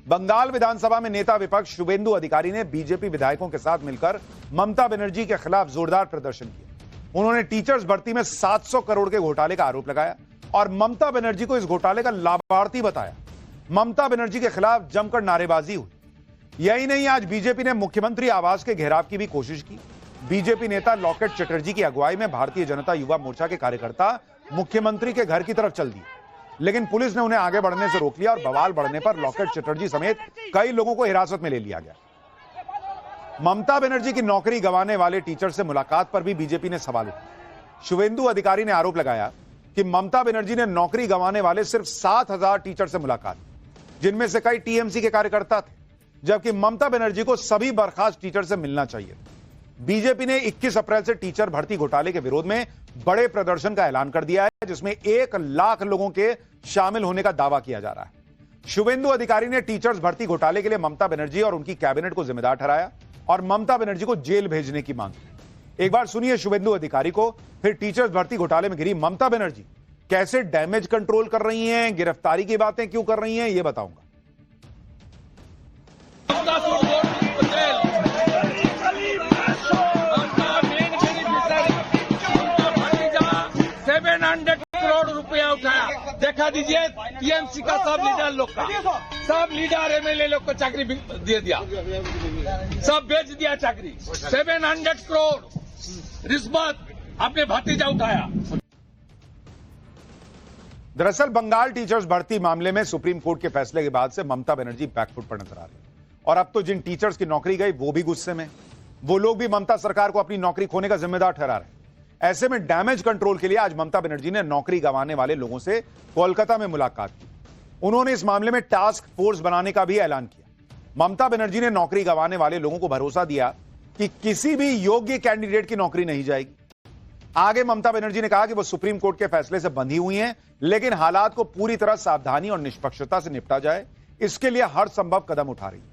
बंगाल विधानसभा में नेता विपक्ष शुवेंदु अधिकारी ने बीजेपी विधायकों के साथ मिलकर ममता बनर्जी के खिलाफ जोरदार प्रदर्शन किया। उन्होंने टीचर्स भर्ती में 700 करोड़ के घोटाले का आरोप लगाया और ममता बनर्जी को इस घोटाले का लाभार्थी बताया। ममता बनर्जी के खिलाफ जमकर नारेबाजी हुई। यही नहीं, आज बीजेपी ने मुख्यमंत्री आवास के घेराव की भी कोशिश की। बीजेपी नेता लॉकेट चटर्जी की अगुवाई में भारतीय जनता युवा मोर्चा के कार्यकर्ता मुख्यमंत्री के घर की तरफ चल दिए, लेकिन पुलिस ने उन्हें आगे बढ़ने से रोक लिया और बवाल बढ़ने पर लॉकेट चटर्जी समेत कई लोगों को हिरासत में ले लिया गया। ममता बनर्जी की नौकरी गंवाने वाले टीचर से मुलाकात पर भी बीजेपी ने सवाल उठाया। शुवेंदु अधिकारी ने आरोप लगाया कि ममता बनर्जी ने नौकरी गंवाने वाले सिर्फ 7,000 टीचर से मुलाकात, जिनमें से कई टीएमसी के कार्यकर्ता थे, जबकि ममता बनर्जी को सभी बर्खास्त टीचर से मिलना चाहिए। बीजेपी ने 21 अप्रैल से टीचर भर्ती घोटाले के विरोध में बड़े प्रदर्शन का ऐलान कर दिया है, जिसमें 1 लाख लोगों के शामिल होने का दावा किया जा रहा है। शुवेंदु अधिकारी ने टीचर्स भर्ती घोटाले के लिए ममता बनर्जी और उनकी कैबिनेट को जिम्मेदार ठहराया और ममता बनर्जी को जेल भेजने की मांग की। एक बार सुनिए शुवेंदु अधिकारी को, फिर टीचर्स भर्ती घोटाले में घिरी ममता बनर्जी कैसे डैमेज कंट्रोल कर रही हैं, गिरफ्तारी की बातें क्यों कर रही हैं, यह बताऊंगा। 700 करोड़ रुपया उठाया। देखा दीजिए टीएमसी का सब लीडर लोग का, सब लीडर एमएलए लोग को चाकरी दे दिया, सब बेच दिया चाकरी। 700 करोड़ रिश्वत आपने भतीजा उठाया। दरअसल बंगाल टीचर्स भर्ती मामले में सुप्रीम कोर्ट के फैसले के बाद से ममता बनर्जी बैकफुट पर नजर आ रही है और अब तो जिन टीचर्स की नौकरी गई वो भी गुस्से में। वो लोग भी ममता सरकार को अपनी नौकरी खोने का जिम्मेदार ठहरा रहे हैं। ऐसे में डैमेज कंट्रोल के लिए आज ममता बनर्जी ने नौकरी गंवाने वाले लोगों से कोलकाता में मुलाकात की। उन्होंने इस मामले में टास्क फोर्स बनाने का भी ऐलान किया। ममता बनर्जी ने नौकरी गंवाने वाले लोगों को भरोसा दिया कि किसी भी योग्य कैंडिडेट की नौकरी नहीं जाएगी। आगे ममता बनर्जी ने कहा कि वो सुप्रीम कोर्ट के फैसले से बंधी हुई हैं, लेकिन हालात को पूरी तरह सावधानी और निष्पक्षता से निपटा जाए, इसके लिए हर संभव कदम उठा रही है।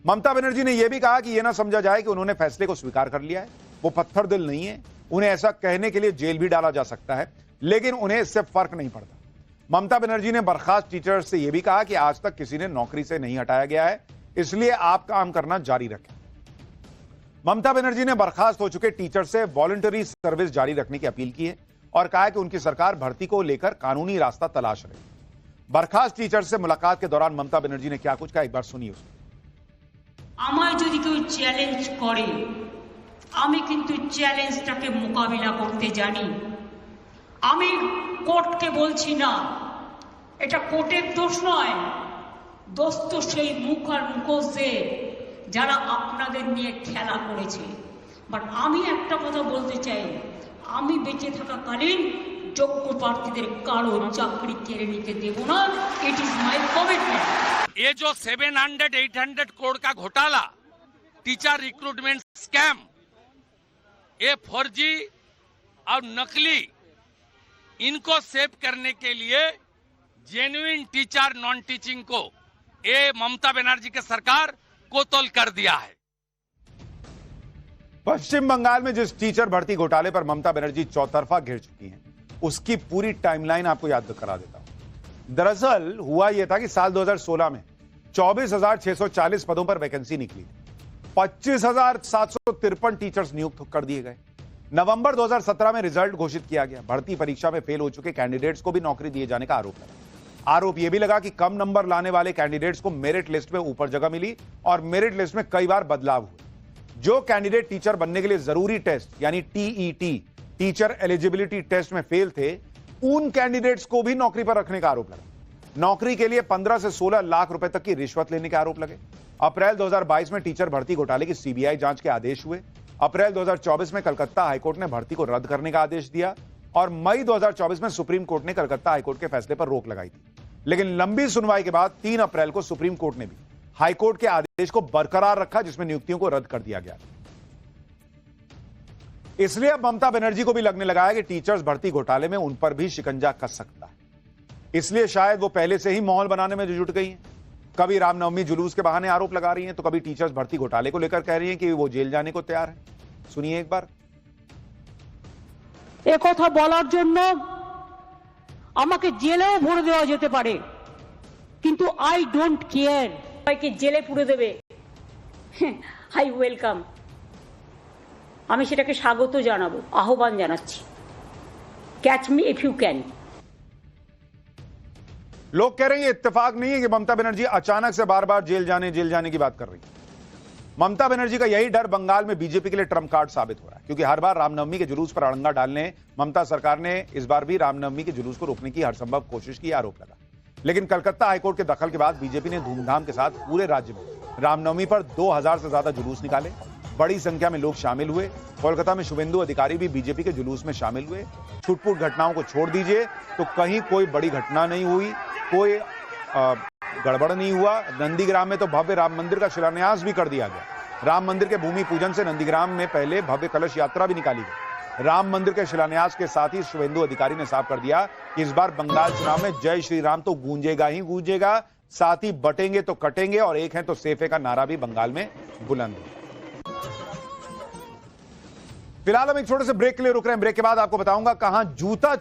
ममता बनर्जी ने यह भी कहा कि यह ना समझा जाए कि उन्होंने फैसले को स्वीकार कर लिया है। वो पत्थर दिल नहीं है, उन्हें ऐसा कहने के लिए जेल भी डाला जा सकता है, लेकिन उन्हें इससे फर्क नहीं पड़ता। ममता बनर्जी ने बर्खास्त टीचर्स से यह भी कहा कि आज तक किसी ने नौकरी से नहीं हटाया गया है, इसलिए आप काम करना जारी रखें। ममता बनर्जी ने बर्खास्त हो चुके टीचर से वॉलंटरी सर्विस जारी रखने की अपील की है और कहा है कि उनकी सरकार भर्ती को लेकर कानूनी रास्ता तलाश रही है। बर्खास्त टीचर से मुलाकात के दौरान ममता बनर्जी ने क्या कुछ कहा, एक बार सुनिए उसको। আমায় যদি কেউ চ্যালেঞ্জ করে আমি কিন্তু চ্যালেঞ্জটাকে মোকাবিলা করতে জানি। আমি কোর্টকে বলছি না, এটা কোর্টের দোষ নয়, দোষ তো সেই মুখ আর মুখোশদের যারা আপনাদের নিয়ে খেলা করেছে। বাট আমি একটা কথা বলতে চাই, আমি বেঁচে থাকাকালীন যোগ্য প্রার্থীদের কারো চাকরি কেড়ে নিতে দেব না। It is my commitment. ये जो 700-800 करोड़ का घोटाला, टीचर रिक्रूटमेंट स्कैम, ये फर्जी और नकली, इनको सेव करने के लिए जेन्युइन टीचर नॉन टीचिंग को ये ममता बनर्जी की सरकार कोतल कर दिया है। पश्चिम बंगाल में जिस टीचर भर्ती घोटाले पर ममता बनर्जी चौतरफा घिर चुकी हैं, उसकी पूरी टाइमलाइन आपको याद करा देता हूं। दरअसल हुआ यह था कि साल 2016 में 24,640 पदों पर वैकेंसी निकली थी। 25,753 टीचर्स नियुक्त कर दिए गए। नवंबर 2017 में रिजल्ट घोषित किया गया। भर्ती परीक्षा में फेल हो चुके कैंडिडेट्स को भी नौकरी दिए जाने का आरोप लगा। आरोप यह भी लगा कि कम नंबर लाने वाले कैंडिडेट्स को मेरिट लिस्ट में ऊपर जगह मिली और मेरिट लिस्ट में कई बार बदलाव हुए। जो कैंडिडेट टीचर बनने के लिए जरूरी टेस्ट यानी टीईटी, टीचर एलिजिबिलिटी टेस्ट में फेल थे, उन कैंडिडेट्स को भी नौकरी पर रखने का आरोप लगा। नौकरी के लिए 15 से 16 लाख रुपए तक की रिश्वत लेने के आरोप लगे। अप्रैल 2022 में टीचर भर्ती घोटाले की सीबीआई जांच के आदेश हुए। अप्रैल 2024 में कलकत्ता हाईकोर्ट ने भर्ती को रद्द करने का आदेश दिया और मई 2024 में सुप्रीम कोर्ट ने कलकत्ता हाईकोर्ट के फैसले पर रोक लगाई थी। लेकिन लंबी सुनवाई के बाद 3 अप्रैल को सुप्रीम कोर्ट ने भी हाईकोर्ट के आदेश को बरकरार रखा, जिसमें नियुक्तियों को रद्द कर दिया गया। इसलिए अब ममता बनर्जी को भी लगने लगा है कि टीचर्स भर्ती घोटाले में उन पर भी शिकंजा कस सकता है। इसलिए शायद वो पहले से ही माहौल बनाने में जुट गई हैं। कभी रामनवमी जुलूस के बहाने आरोप लगा रही हैं, तो कभी टीचर्स भर्ती घोटाले को लेकर कह रही हैं कि वो जेल जाने को तैयार है। सुनिए एक बार। এ কথা বলার জন্য আমাকে জেলেও ভরে দেওয়া যেতে পারে, কিন্তু আই ডোন্ট কেয়ার। সবাইকে জেলে পুরে দেবে, আই ওয়েলকাম। আমি সেটাকে স্বাগত জানাবো, আহ্বান জানাচ্ছি। Catch me if you can. लोग कह रहे हैं ये इत्तेफाक नहीं है कि ममता बनर्जी अचानक से बार बार जेल जाने की बात कर रही है। ममता बनर्जी का यही डर बंगाल में बीजेपी के लिए ट्रम्प कार्ड साबित हो रहा है, क्योंकि हर बार रामनवमी के जुलूस पर अड़ंगा डालने ममता सरकार ने इस बार भी रामनवमी के जुलूस को रोकने की हर संभव कोशिश की, आरोप लगा। लेकिन कलकत्ता हाईकोर्ट के दखल के बाद बीजेपी ने धूमधाम के साथ पूरे राज्य में रामनवमी पर 2000 से ज्यादा जुलूस निकाले। बड़ी संख्या में लोग शामिल हुए। कोलकाता में शुभेंदु अधिकारी भी बीजेपी के जुलूस में शामिल हुए। छुटपुट घटनाओं को छोड़ दीजिए तो कहीं कोई बड़ी घटना नहीं हुई, कोई गड़बड़ नहीं हुआ। नंदीग्राम में तो भव्य राम मंदिर का शिलान्यास भी कर दिया गया। राम मंदिर के भूमि पूजन से नंदीग्राम में पहले भव्य कलश यात्रा भी निकाली गई। राम मंदिर के शिलान्यास के साथ ही शुभेंदु अधिकारी ने साफ कर दिया कि इस बार बंगाल चुनाव में जय श्री राम तो गूंजेगा ही गूंजेगा, साथ ही बटेंगे तो कटेंगे और एक है तो सेफे का नारा भी बंगाल में बुलंद है। फिलहाल हम एक छोटे से ब्रेक के लिए रुक रहे हैं। ब्रेक के बाद आपको बताऊंगा कहां जूता